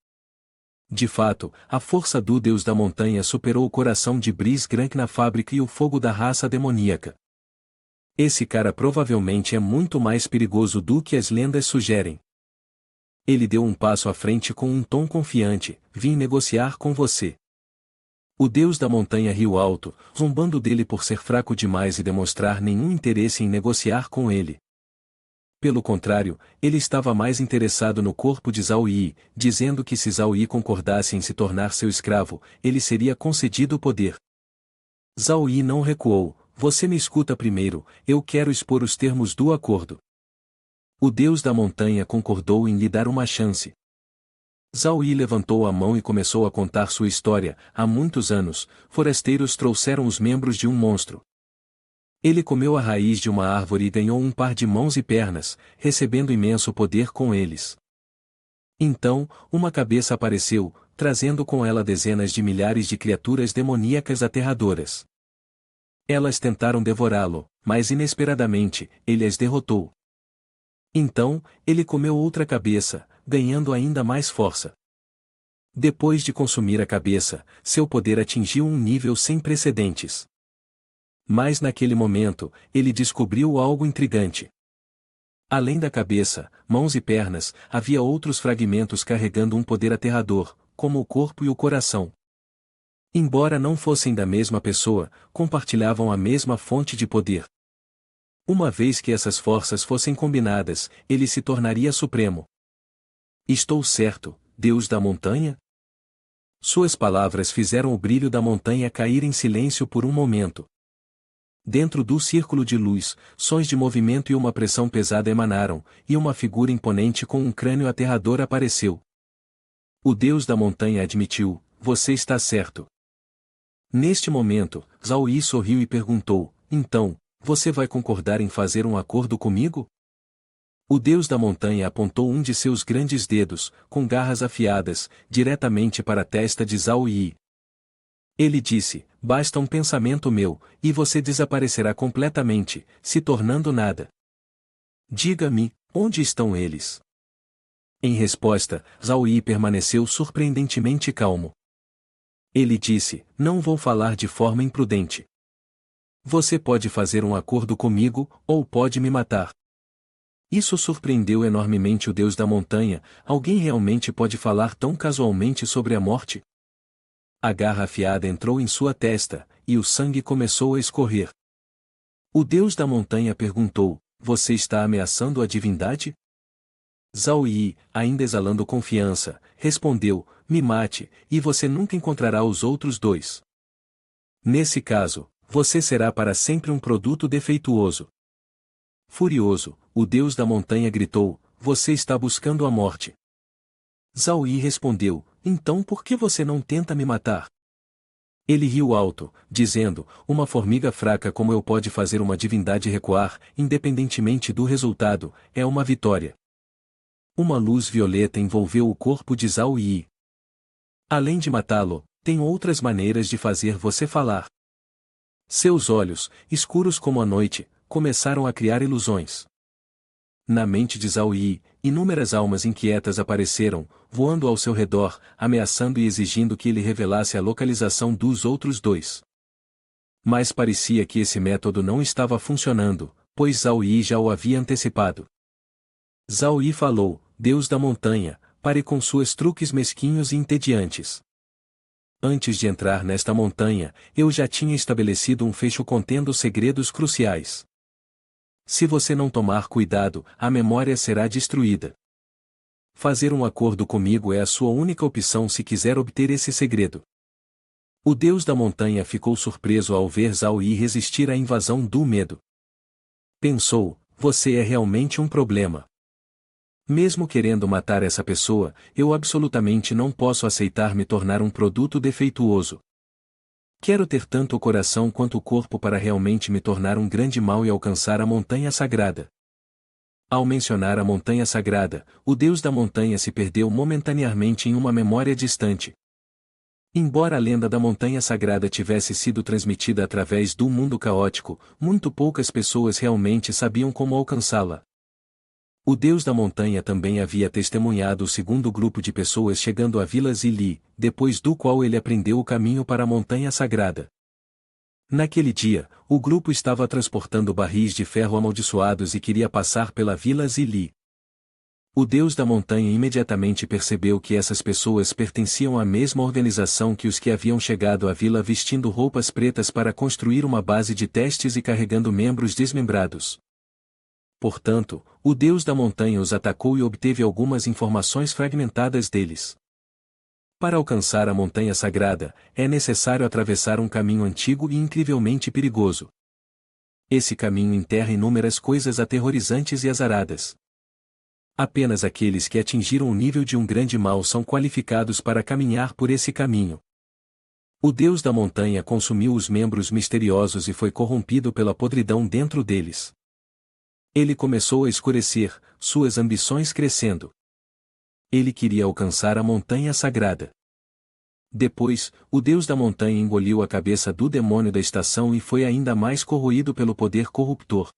De fato, a força do Deus da Montanha superou o coração de Brice Grank na fábrica e o fogo da raça demoníaca. Esse cara provavelmente é muito mais perigoso do que as lendas sugerem. Ele deu um passo à frente com um tom confiante: vim negociar com você. O Deus da Montanha riu alto, zombando dele por ser fraco demais e demonstrar nenhum interesse em negociar com ele. Pelo contrário, ele estava mais interessado no corpo de Zhao Yi, dizendo que se Zhao Yi concordasse em se tornar seu escravo, ele seria concedido o poder. Zhao Yi não recuou: você me escuta primeiro, eu quero expor os termos do acordo. O Deus da Montanha concordou em lhe dar uma chance. Zhao Yi levantou a mão e começou a contar sua história: há muitos anos, forasteiros trouxeram os membros de um monstro. Ele comeu a raiz de uma árvore e ganhou um par de mãos e pernas, recebendo imenso poder com eles. Então, uma cabeça apareceu, trazendo com ela dezenas de milhares de criaturas demoníacas aterradoras. Elas tentaram devorá-lo, mas inesperadamente, ele as derrotou. Então, ele comeu outra cabeça, ganhando ainda mais força. Depois de consumir a cabeça, seu poder atingiu um nível sem precedentes. Mas naquele momento, ele descobriu algo intrigante. Além da cabeça, mãos e pernas, havia outros fragmentos carregando um poder aterrador, como o corpo e o coração. Embora não fossem da mesma pessoa, compartilhavam a mesma fonte de poder. Uma vez que essas forças fossem combinadas, ele se tornaria supremo. Estou certo, Deus da montanha? Suas palavras fizeram o brilho da montanha cair em silêncio por um momento. Dentro do círculo de luz, sons de movimento e uma pressão pesada emanaram, e uma figura imponente com um crânio aterrador apareceu. O Deus da montanha admitiu: você está certo. Neste momento, Zhao Yi sorriu e perguntou: então, você vai concordar em fazer um acordo comigo? O Deus da montanha apontou um de seus grandes dedos, com garras afiadas, diretamente para a testa de Zhao Yi. Ele disse: basta um pensamento meu, e você desaparecerá completamente, se tornando nada. Diga-me, onde estão eles? Em resposta, Zhao Yi permaneceu surpreendentemente calmo. Ele disse: não vou falar de forma imprudente. Você pode fazer um acordo comigo, ou pode me matar. Isso surpreendeu enormemente o Deus da montanha. Alguém realmente pode falar tão casualmente sobre a morte? A garra afiada entrou em sua testa, e o sangue começou a escorrer. O Deus da montanha perguntou: você está ameaçando a divindade? Zhao Yi, ainda exalando confiança, respondeu: me mate, e você nunca encontrará os outros dois. Nesse caso, você será para sempre um produto defeituoso. Furioso, o Deus da montanha gritou: você está buscando a morte. Zhao Yi respondeu: então por que você não tenta me matar? Ele riu alto, dizendo: uma formiga fraca como eu pode fazer uma divindade recuar, independentemente do resultado, é uma vitória. Uma luz violeta envolveu o corpo de Zhao Yi. Além de matá-lo, tem outras maneiras de fazer você falar. Seus olhos, escuros como a noite, começaram a criar ilusões. Na mente de Zhao Yi, inúmeras almas inquietas apareceram, voando ao seu redor, ameaçando e exigindo que ele revelasse a localização dos outros dois. Mas parecia que esse método não estava funcionando, pois Zhao Yi já o havia antecipado. Zhao Yi falou: Deus da montanha, pare com seus truques mesquinhos e entediantes. Antes de entrar nesta montanha, eu já tinha estabelecido um fecho contendo segredos cruciais. Se você não tomar cuidado, a memória será destruída. Fazer um acordo comigo é a sua única opção se quiser obter esse segredo. O Deus da montanha ficou surpreso ao ver Zhao Yi resistir à invasão do medo. Pensou: você é realmente um problema. Mesmo querendo matar essa pessoa, eu absolutamente não posso aceitar me tornar um produto defeituoso. Quero ter tanto o coração quanto o corpo para realmente me tornar um grande mal e alcançar a montanha sagrada. Ao mencionar a montanha sagrada, o Deus da montanha se perdeu momentaneamente em uma memória distante. Embora a lenda da montanha sagrada tivesse sido transmitida através do mundo caótico, muito poucas pessoas realmente sabiam como alcançá-la. O Deus da montanha também havia testemunhado o segundo grupo de pessoas chegando à Vila Zili, depois do qual ele aprendeu o caminho para a montanha sagrada. Naquele dia, o grupo estava transportando barris de ferro amaldiçoados e queria passar pela Vila Zili. O Deus da montanha imediatamente percebeu que essas pessoas pertenciam à mesma organização que os que haviam chegado à vila vestindo roupas pretas para construir uma base de testes e carregando membros desmembrados. Portanto, o Deus da montanha os atacou e obteve algumas informações fragmentadas deles. Para alcançar a montanha sagrada, é necessário atravessar um caminho antigo e incrivelmente perigoso. Esse caminho enterra inúmeras coisas aterrorizantes e azaradas. Apenas aqueles que atingiram o nível de um grande mal são qualificados para caminhar por esse caminho. O Deus da montanha consumiu os membros misteriosos e foi corrompido pela podridão dentro deles. Ele começou a escurecer, suas ambições crescendo. Ele queria alcançar a montanha sagrada. Depois, o deus da montanha engoliu a cabeça do demônio da estação e foi ainda mais corroído pelo poder corruptor.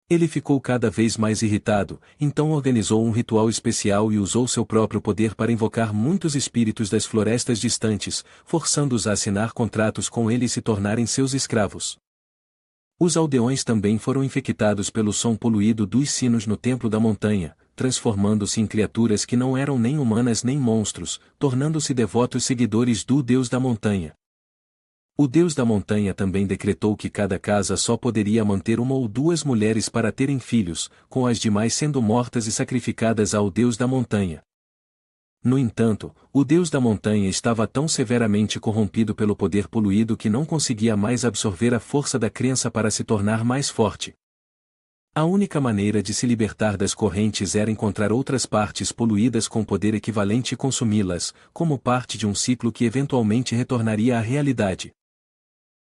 Ele ficou cada vez mais irritado, então organizou um ritual especial e usou seu próprio poder para invocar muitos espíritos das florestas distantes, forçando-os a assinar contratos com ele e se tornarem seus escravos. Os aldeões também foram infectados pelo som poluído dos sinos no templo da montanha, transformando-se em criaturas que não eram nem humanas nem monstros, tornando-se devotos seguidores do deus da montanha. O deus da montanha também decretou que cada casa só poderia manter uma ou duas mulheres para terem filhos, com as demais sendo mortas e sacrificadas ao deus da montanha. No entanto, o deus da montanha estava tão severamente corrompido pelo poder poluído que não conseguia mais absorver a força da crença para se tornar mais forte. A única maneira de se libertar das correntes era encontrar outras partes poluídas com poder equivalente e consumi-las, como parte de um ciclo que eventualmente retornaria à realidade.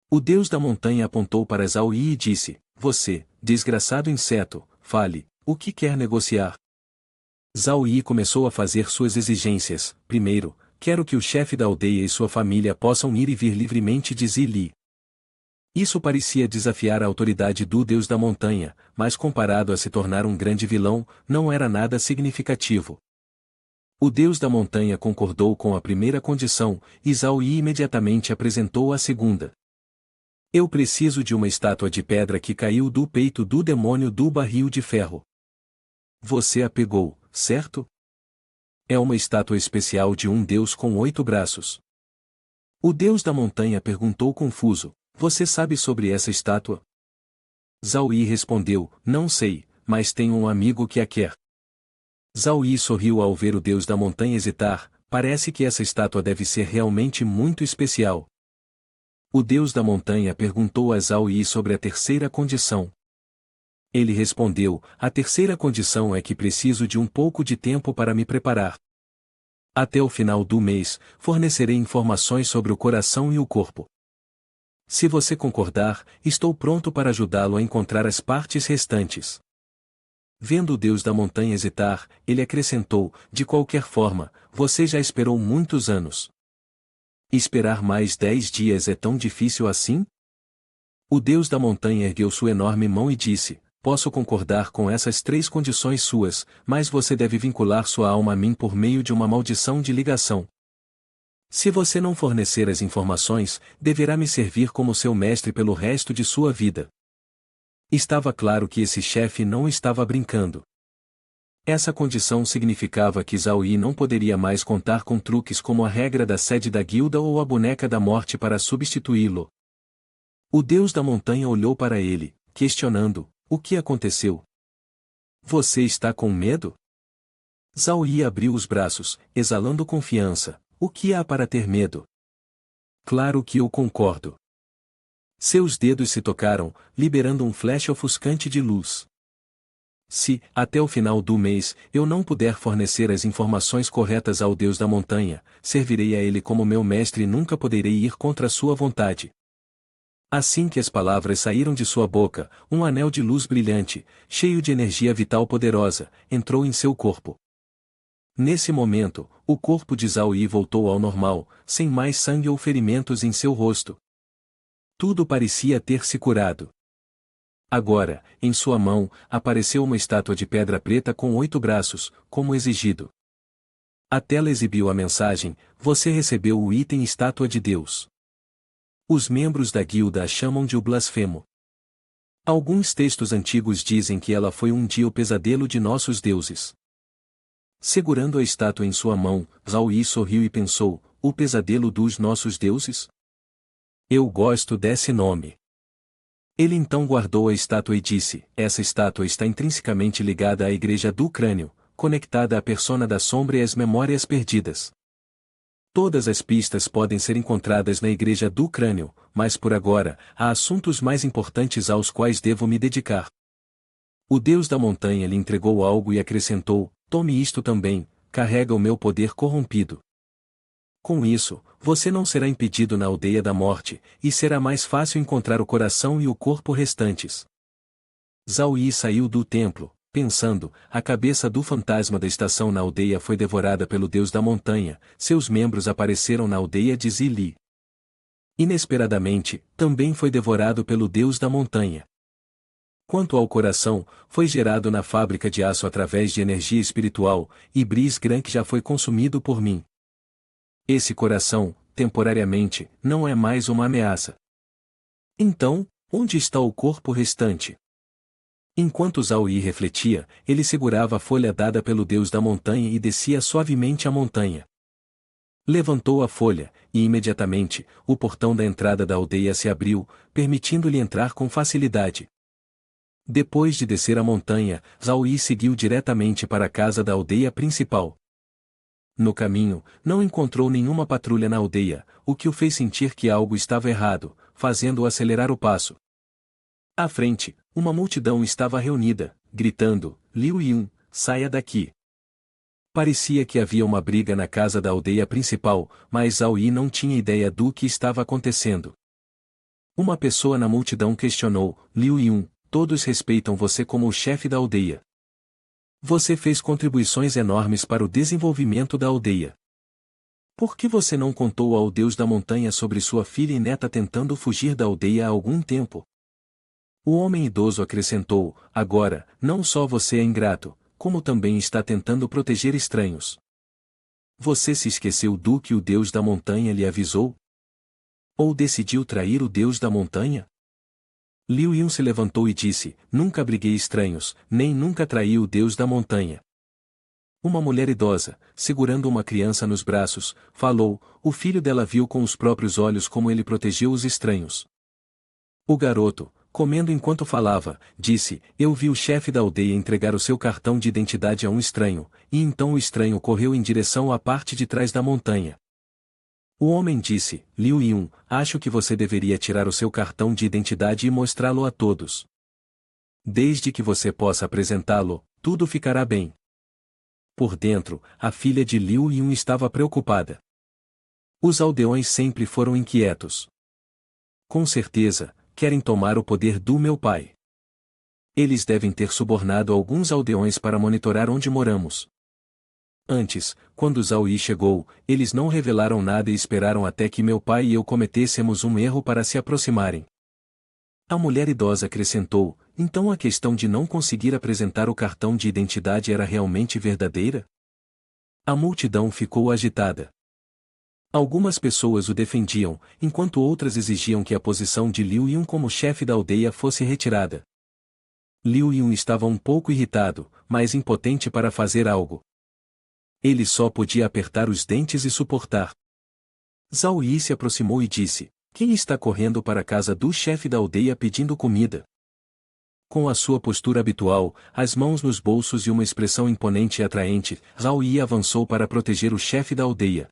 O deus da montanha apontou para Zhao-Yi e disse: "Você, desgraçado inseto, fale, o que quer negociar?" Zhao-Yi começou a fazer suas exigências. Primeiro, quero que o chefe da aldeia e sua família possam ir e vir livremente de Zili. Isso parecia desafiar a autoridade do deus da montanha, mas comparado a se tornar um grande vilão, não era nada significativo. O deus da montanha concordou com a primeira condição, e Zhao-Yi imediatamente apresentou a segunda. Eu preciso de uma estátua de pedra que caiu do peito do demônio do barril de ferro. Você a pegou, certo? É uma estátua especial de um deus com 8 braços. O deus da montanha perguntou confuso: "Você sabe sobre essa estátua?" Zhao-Yi respondeu: "Não sei, mas tenho um amigo que a quer." Zhao-Yi sorriu ao ver o deus da montanha hesitar. Parece que essa estátua deve ser realmente muito especial. O deus da montanha perguntou a Zhao-Yi sobre a terceira condição. Ele respondeu: "A terceira condição é que preciso de um pouco de tempo para me preparar. Até o final do mês, fornecerei informações sobre o coração e o corpo. Se você concordar, estou pronto para ajudá-lo a encontrar as partes restantes." Vendo o deus da montanha hesitar, ele acrescentou: "De qualquer forma, você já esperou muitos anos. Esperar mais 10 dias é tão difícil assim?" O deus da montanha ergueu sua enorme mão e disse: "Posso concordar com essas 3 condições suas, mas você deve vincular sua alma a mim por meio de uma maldição de ligação. Se você não fornecer as informações, deverá me servir como seu mestre pelo resto de sua vida." Estava claro que esse chefe não estava brincando. Essa condição significava que Zhao-Yi não poderia mais contar com truques como a regra da sede da guilda ou a boneca da morte para substituí-lo. O deus da montanha olhou para ele, questionando: "O que aconteceu? Você está com medo?" Zhao-Yi abriu os braços, exalando confiança. "O que há para ter medo? Claro que eu concordo." Seus dedos se tocaram, liberando um flash ofuscante de luz. "Se, até o final do mês, eu não puder fornecer as informações corretas ao deus da montanha, servirei a ele como meu mestre e nunca poderei ir contra sua vontade." Assim que as palavras saíram de sua boca, um anel de luz brilhante, cheio de energia vital poderosa, entrou em seu corpo. Nesse momento, o corpo de Zhao-Yi voltou ao normal, sem mais sangue ou ferimentos em seu rosto. Tudo parecia ter se curado. Agora, em sua mão, apareceu uma estátua de pedra preta com 8 braços, como exigido. A tela exibiu a mensagem: "Você recebeu o item Estátua de Deus." Os membros da guilda a chamam de o blasfemo. Alguns textos antigos dizem que ela foi um dia o pesadelo de nossos deuses. Segurando a estátua em sua mão, Zhao-Yi sorriu e pensou: "O pesadelo dos nossos deuses? Eu gosto desse nome." Ele então guardou a estátua e disse: "Essa estátua está intrinsecamente ligada à Igreja do Crânio, conectada à persona da sombra e às memórias perdidas. Todas as pistas podem ser encontradas na Igreja do Crânio, mas por agora, há assuntos mais importantes aos quais devo me dedicar." O deus da montanha lhe entregou algo e acrescentou: "Tome isto também, carrega o meu poder corrompido. Com isso, você não será impedido na aldeia da morte, e será mais fácil encontrar o coração e o corpo restantes." Zhao-Yi saiu do templo, pensando, a cabeça do fantasma da estação na aldeia foi devorada pelo deus da montanha, seus membros apareceram na aldeia de Zili. Inesperadamente, também foi devorado pelo deus da montanha. Quanto ao coração, foi gerado na fábrica de aço através de energia espiritual, e Brice Grank já foi consumido por mim. Esse coração, temporariamente, não é mais uma ameaça. Então, onde está o corpo restante? Enquanto Zhao Yi refletia, ele segurava a folha dada pelo deus da montanha e descia suavemente a montanha. Levantou a folha, e imediatamente, o portão da entrada da aldeia se abriu, permitindo-lhe entrar com facilidade. Depois de descer a montanha, Zhao Yi seguiu diretamente para a casa da aldeia principal. No caminho, não encontrou nenhuma patrulha na aldeia, o que o fez sentir que algo estava errado, fazendo-o acelerar o passo. À frente, uma multidão estava reunida, gritando: Liu Yun, saia daqui! Parecia que havia uma briga na casa da aldeia principal, mas Zhao Yi não tinha ideia do que estava acontecendo. Uma pessoa na multidão questionou: Liu Yun, todos respeitam você como o chefe da aldeia. Você fez contribuições enormes para o desenvolvimento da aldeia. Por que você não contou ao deus da montanha sobre sua filha e neta tentando fugir da aldeia há algum tempo? O homem idoso acrescentou: agora, não só você é ingrato, como também está tentando proteger estranhos. Você se esqueceu do que o deus da montanha lhe avisou? Ou decidiu trair o deus da montanha? Liu Yun se levantou e disse: nunca abriguei estranhos, nem nunca traí o deus da montanha. Uma mulher idosa, segurando uma criança nos braços, falou: o filho dela viu com os próprios olhos como ele protegeu os estranhos. O garoto, comendo enquanto falava, disse: eu vi o chefe da aldeia entregar o seu cartão de identidade a um estranho, e então o estranho correu em direção à parte de trás da montanha. O homem disse: Liu Yun, acho que você deveria tirar o seu cartão de identidade e mostrá-lo a todos. Desde que você possa apresentá-lo, tudo ficará bem. Por dentro, a filha de Liu Yun estava preocupada. Os aldeões sempre foram inquietos. Com certeza, querem tomar o poder do meu pai. Eles devem ter subornado alguns aldeões para monitorar onde moramos. Antes, quando Zhao Yi chegou, eles não revelaram nada e esperaram até que meu pai e eu cometêssemos um erro para se aproximarem. A mulher idosa acrescentou: então a questão de não conseguir apresentar o cartão de identidade era realmente verdadeira? A multidão ficou agitada. Algumas pessoas o defendiam, enquanto outras exigiam que a posição de Liu Yun como chefe da aldeia fosse retirada. Liu Yun estava um pouco irritado, mas impotente para fazer algo. Ele só podia apertar os dentes e suportar. Zhao Yi se aproximou e disse: quem está correndo para a casa do chefe da aldeia pedindo comida? Com a sua postura habitual, as mãos nos bolsos e uma expressão imponente e atraente, Zhao Yi avançou para proteger o chefe da aldeia.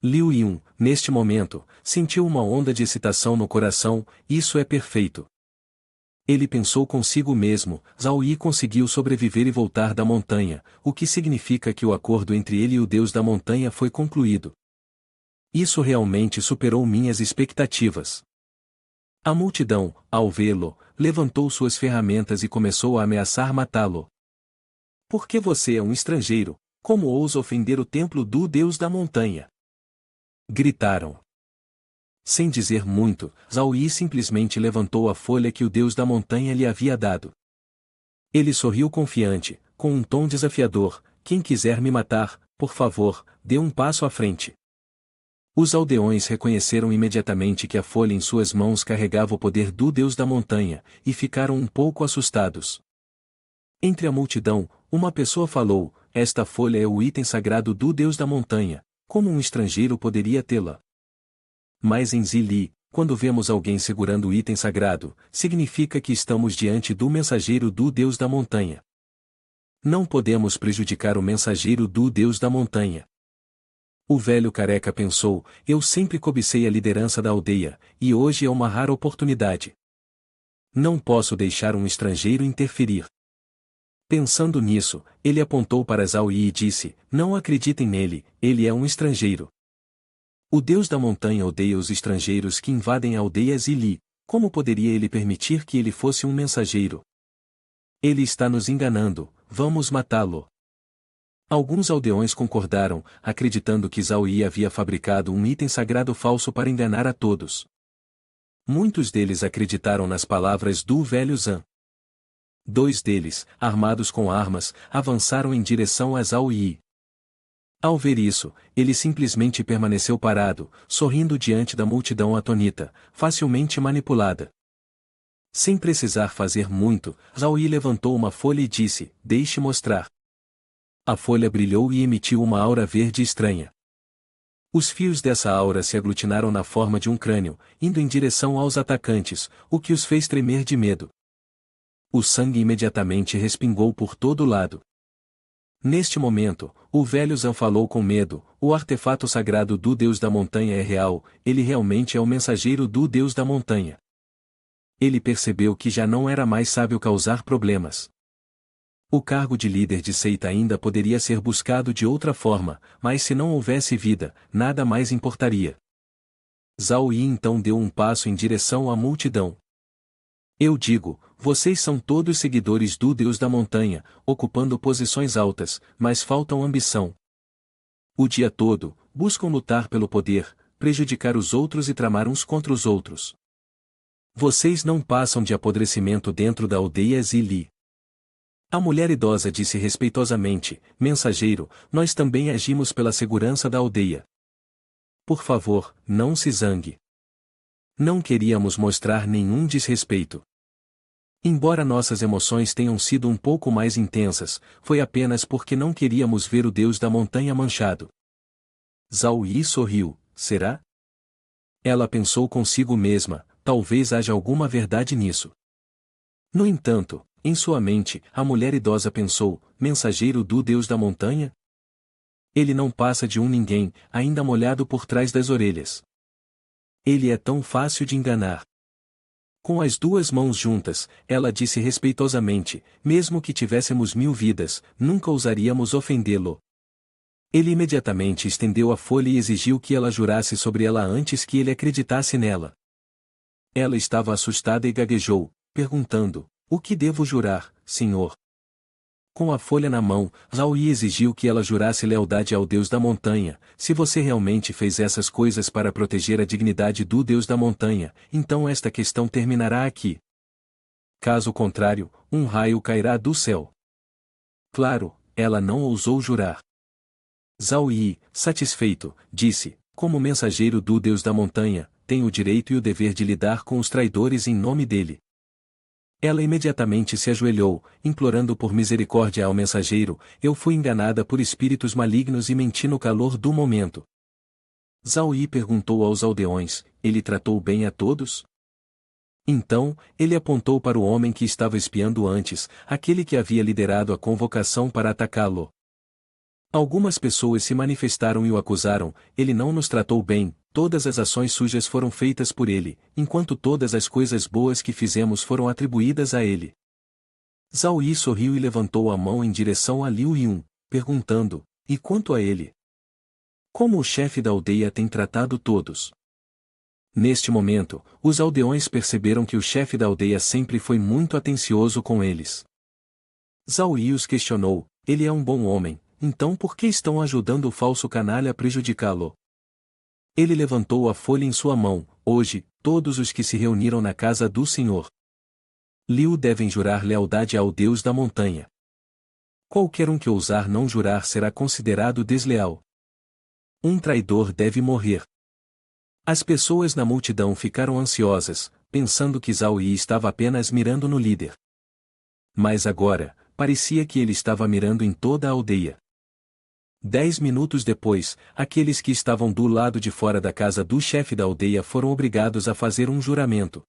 Liu Yun, neste momento, sentiu uma onda de excitação no coração: isso é perfeito. Ele pensou consigo mesmo: Zhao Yi conseguiu sobreviver e voltar da montanha, o que significa que o acordo entre ele e o deus da montanha foi concluído. Isso realmente superou minhas expectativas. A multidão, ao vê-lo, levantou suas ferramentas e começou a ameaçar matá-lo. Por que você é um estrangeiro? Como ousa ofender o templo do deus da montanha? Gritaram. Sem dizer muito, Zhao Yi simplesmente levantou a folha que o deus da montanha lhe havia dado. Ele sorriu confiante, com um tom desafiador: quem quiser me matar, por favor, dê um passo à frente. Os aldeões reconheceram imediatamente que a folha em suas mãos carregava o poder do deus da montanha, e ficaram um pouco assustados. Entre a multidão, uma pessoa falou: esta folha é o item sagrado do deus da montanha, como um estrangeiro poderia tê-la? Mas em Zili, quando vemos alguém segurando o item sagrado, significa que estamos diante do mensageiro do deus da montanha. Não podemos prejudicar o mensageiro do deus da montanha. O velho careca pensou: eu sempre cobicei a liderança da aldeia, e hoje é uma rara oportunidade. Não posso deixar um estrangeiro interferir. Pensando nisso, ele apontou para Zhao Yi e disse: não acreditem nele, ele é um estrangeiro. O deus da montanha odeia os estrangeiros que invadem a aldeia Zili. Como poderia ele permitir que ele fosse um mensageiro? Ele está nos enganando, vamos matá-lo. Alguns aldeões concordaram, acreditando que Zauí havia fabricado um item sagrado falso para enganar a todos. Muitos deles acreditaram nas palavras do velho Zan. 2 deles, armados com armas, avançaram em direção a Zauí. Ao ver isso, ele simplesmente permaneceu parado, sorrindo diante da multidão atônita, facilmente manipulada. Sem precisar fazer muito, Zauí levantou uma folha e disse: "Deixe mostrar." A folha brilhou e emitiu uma aura verde estranha. Os fios dessa aura se aglutinaram na forma de um crânio, indo em direção aos atacantes, o que os fez tremer de medo. O sangue imediatamente respingou por todo lado. Neste momento, o velho Zan falou com medo: "O artefato sagrado do Deus da Montanha é real, ele realmente é o mensageiro do Deus da Montanha." Ele percebeu que já não era mais sábio causar problemas. O cargo de líder de seita ainda poderia ser buscado de outra forma, mas se não houvesse vida, nada mais importaria. Zhao Yi então deu um passo em direção à multidão. "Eu digo, vocês são todos seguidores do Deus da Montanha, ocupando posições altas, mas faltam ambição. O dia todo, buscam lutar pelo poder, prejudicar os outros e tramar uns contra os outros. Vocês não passam de apodrecimento dentro da aldeia Zili." A mulher idosa disse respeitosamente: "Mensageiro, nós também agimos pela segurança da aldeia. Por favor, não se zangue. Não queríamos mostrar nenhum desrespeito. Embora nossas emoções tenham sido um pouco mais intensas, foi apenas porque não queríamos ver o Deus da Montanha manchado." Zhao Yi sorriu: "Será?" Ela pensou consigo mesma: talvez haja alguma verdade nisso. No entanto, em sua mente, a mulher idosa pensou: mensageiro do Deus da Montanha? Ele não passa de um ninguém, ainda molhado por trás das orelhas. Ele é tão fácil de enganar. Com as 2 mãos juntas, ela disse respeitosamente: "Mesmo que tivéssemos 1000 vidas, nunca ousaríamos ofendê-lo." Ele imediatamente estendeu a folha e exigiu que ela jurasse sobre ela antes que ele acreditasse nela. Ela estava assustada e gaguejou, perguntando: "O que devo jurar, senhor?" Com a folha na mão, Zhao Yi exigiu que ela jurasse lealdade ao Deus da Montanha. "Se você realmente fez essas coisas para proteger a dignidade do Deus da Montanha, então esta questão terminará aqui. Caso contrário, um raio cairá do céu." Claro, ela não ousou jurar. Zhao Yi, satisfeito, disse: "Como mensageiro do Deus da Montanha, tenho o direito e o dever de lidar com os traidores em nome dele." Ela imediatamente se ajoelhou, implorando por misericórdia ao mensageiro: "Eu fui enganada por espíritos malignos e menti no calor do momento." Zhao Yi perguntou aos aldeões: "Ele tratou bem a todos?" Então, ele apontou para o homem que estava espiando antes, aquele que havia liderado a convocação para atacá-lo. Algumas pessoas se manifestaram e o acusaram: "Ele não nos tratou bem, todas as ações sujas foram feitas por ele, enquanto todas as coisas boas que fizemos foram atribuídas a ele." Zhao Yi sorriu e levantou a mão em direção a Liu Yun, perguntando: "E quanto a ele? Como o chefe da aldeia tem tratado todos?" Neste momento, os aldeões perceberam que o chefe da aldeia sempre foi muito atencioso com eles. Zhao Yi os questionou: "Ele é um bom homem, então por que estão ajudando o falso canalha a prejudicá-lo?" Ele levantou a folha em sua mão: "Hoje, todos os que se reuniram na casa do Senhor Liu devem jurar lealdade ao Deus da Montanha. Qualquer um que ousar não jurar será considerado desleal. Um traidor deve morrer." As pessoas na multidão ficaram ansiosas, pensando que Zhao Yi estava apenas mirando no líder. Mas agora, parecia que ele estava mirando em toda a aldeia. 10 minutos depois, aqueles que estavam do lado de fora da casa do chefe da aldeia foram obrigados a fazer um juramento.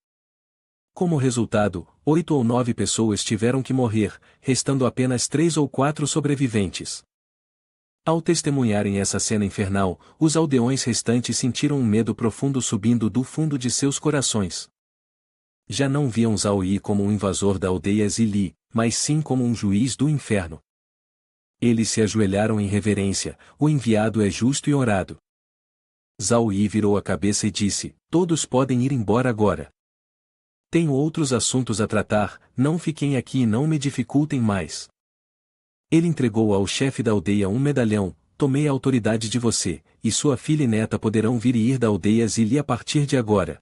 Como resultado, 8 ou 9 pessoas tiveram que morrer, restando apenas 3 ou 4 sobreviventes. Ao testemunharem essa cena infernal, os aldeões restantes sentiram um medo profundo subindo do fundo de seus corações. Já não viam Zhao Yi como um invasor da aldeia Zili, mas sim como um juiz do inferno. Eles se ajoelharam em reverência: "O enviado é justo e honrado." Zhao Yi virou a cabeça e disse: "Todos podem ir embora agora." Tenho outros assuntos a tratar, não fiquem aqui e não me dificultem mais. Ele entregou ao chefe da aldeia um medalhão: tomei a autoridade de você, e sua filha e neta poderão vir e ir da aldeia Zili a partir de agora.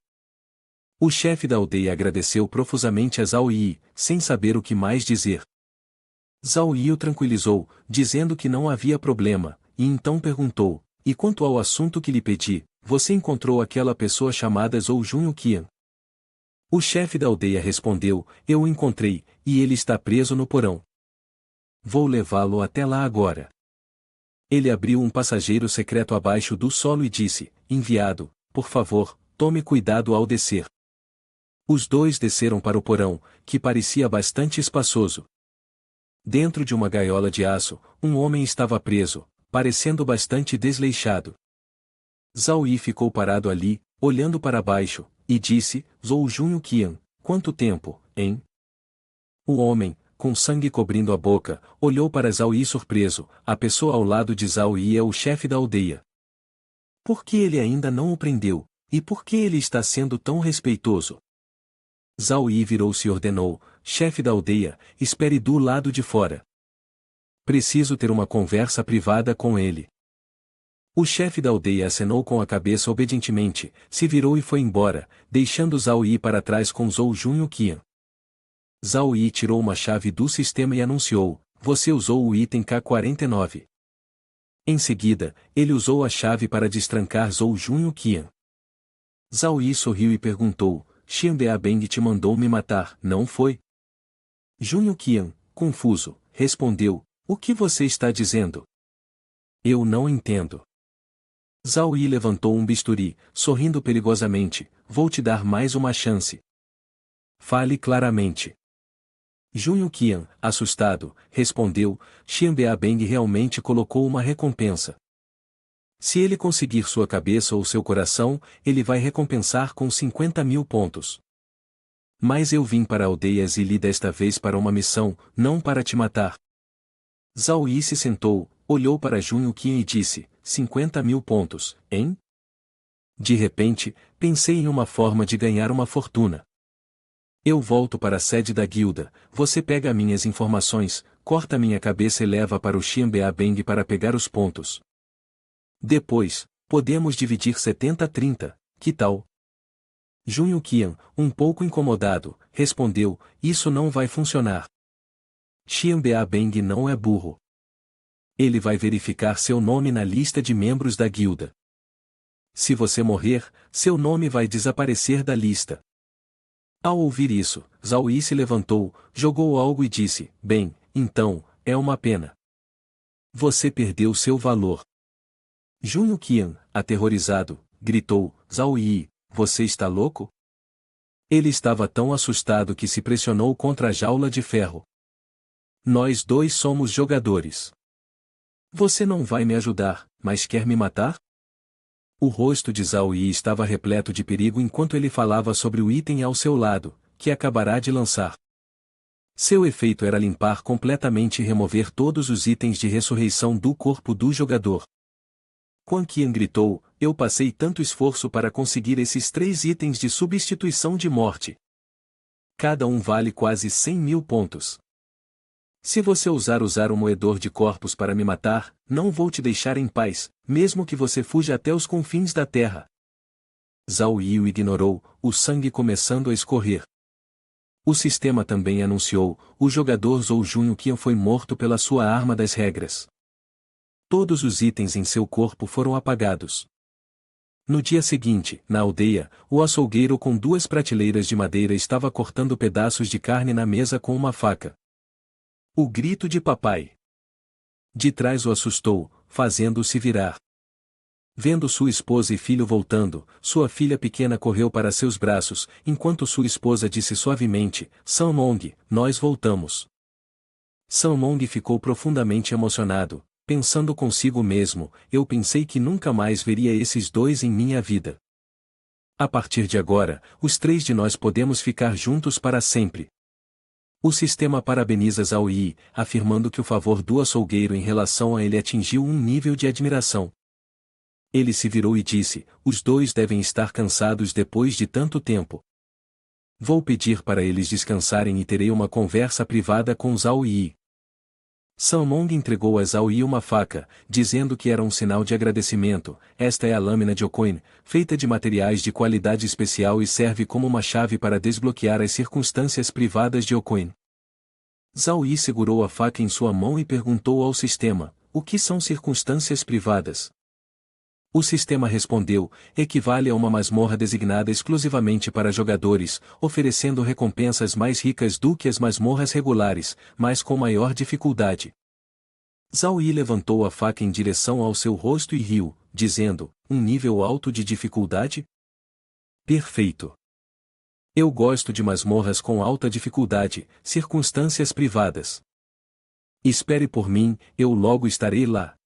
O chefe da aldeia agradeceu profusamente a Zhao Yi, sem saber o que mais dizer. Zhao Yi o tranquilizou, dizendo que não havia problema, e então perguntou: e quanto ao assunto que lhe pedi, você encontrou aquela pessoa chamada Zhou Junyu Qian? O chefe da aldeia respondeu: eu o encontrei, e ele está preso no porão. Vou levá-lo até lá agora. Ele abriu um passageiro secreto abaixo do solo e disse: enviado, por favor, tome cuidado ao descer. Os dois desceram para o porão, que parecia bastante espaçoso. Dentro de uma gaiola de aço, um homem estava preso, parecendo bastante desleixado. Zhao Yi ficou parado ali, olhando para baixo, e disse: Zhou Junyu Qian, quanto tempo, hein? O homem, com sangue cobrindo a boca, olhou para Zhao Yi surpreso. A pessoa ao lado de Zhao Yi é o chefe da aldeia. Por que ele ainda não o prendeu? E por que ele está sendo tão respeitoso? Zhao Yi virou-se e ordenou: chefe da aldeia, espere do lado de fora. Preciso ter uma conversa privada com ele. O chefe da aldeia acenou com a cabeça obedientemente, se virou e foi embora, deixando Zhao Yi para trás com Zhou Junyu Qian. Zhao Yi tirou uma chave do sistema e anunciou: você usou o item K49. Em seguida, ele usou a chave para destrancar Zhou Junyu Qian. Zhao Yi sorriu e perguntou: Xianbei Beng te mandou me matar, não foi? Junyu Qian, confuso, respondeu: o que você está dizendo? Eu não entendo. Zhao Yi levantou um bisturi, sorrindo perigosamente: vou te dar mais uma chance. Fale claramente. Junyu Qian, assustado, respondeu: Xianbei Beng realmente colocou uma recompensa. Se ele conseguir sua cabeça ou seu coração, ele vai recompensar com 50.000 pontos. Mas eu vim para a aldeia Zili desta vez para uma missão, não para te matar. Zhao Yi se sentou, olhou para Junyu Qian e disse: 50.000 pontos, hein? De repente, pensei em uma forma de ganhar uma fortuna. Eu volto para a sede da guilda, você pega minhas informações, corta minha cabeça e leva para o Xianbei Beng para pegar os pontos. Depois, podemos dividir 70-30, que tal? Junyu Qian, um pouco incomodado, respondeu: isso não vai funcionar. Xianbei Beng não é burro. Ele vai verificar seu nome na lista de membros da guilda. Se você morrer, seu nome vai desaparecer da lista. Ao ouvir isso, Zhao Yi se levantou, jogou algo e disse: bem, então, é uma pena. Você perdeu seu valor. Junyu Qian, aterrorizado, gritou: Zhao Yi, você está louco? Ele estava tão assustado que se pressionou contra a jaula de ferro. Nós dois somos jogadores. Você não vai me ajudar, mas quer me matar? O rosto de Zhao Yi estava repleto de perigo enquanto ele falava sobre o item ao seu lado, que acabará de lançar. Seu efeito era limpar completamente e remover todos os itens de ressurreição do corpo do jogador. Quan Qian gritou: eu passei tanto esforço para conseguir esses 3 itens de substituição de morte. Cada um vale quase 100.000 pontos. Se você usar o moedor de corpos para me matar, não vou te deixar em paz, mesmo que você fuja até os confins da terra. Zhao Yi o ignorou, o sangue começando a escorrer. O sistema também anunciou: o jogador Zhou Junyu Qian foi morto pela sua arma das regras. Todos os itens em seu corpo foram apagados. No dia seguinte, na aldeia, o açougueiro com 2 prateleiras de madeira estava cortando pedaços de carne na mesa com uma faca. O grito de papai de trás o assustou, fazendo-o se virar. Vendo sua esposa e filho voltando, sua filha pequena correu para seus braços, enquanto sua esposa disse suavemente: Sanmong, nós voltamos. Sanmong ficou profundamente emocionado, pensando consigo mesmo: eu pensei que nunca mais veria esses dois em minha vida. A partir de agora, os 3 de nós podemos ficar juntos para sempre. O sistema parabeniza Zhao Yi, afirmando que o favor do açougueiro em relação a ele atingiu um nível de admiração. Ele se virou e disse: os dois devem estar cansados depois de tanto tempo. Vou pedir para eles descansarem e terei uma conversa privada com Zhao Yi. Sun Mong entregou a Zhao Yi uma faca, dizendo que era um sinal de agradecimento. Esta é a lâmina de Ocoin, feita de materiais de qualidade especial e serve como uma chave para desbloquear as circunstâncias privadas de Ocoin. Zhao Yi segurou a faca em sua mão e perguntou ao sistema: o que são circunstâncias privadas? O sistema respondeu: equivale a uma masmorra designada exclusivamente para jogadores, oferecendo recompensas mais ricas do que as masmorras regulares, mas com maior dificuldade. Zhao Yi levantou a faca em direção ao seu rosto e riu, dizendo: um nível alto de dificuldade? Perfeito. Eu gosto de masmorras com alta dificuldade, circunstâncias privadas. Espere por mim, eu logo estarei lá.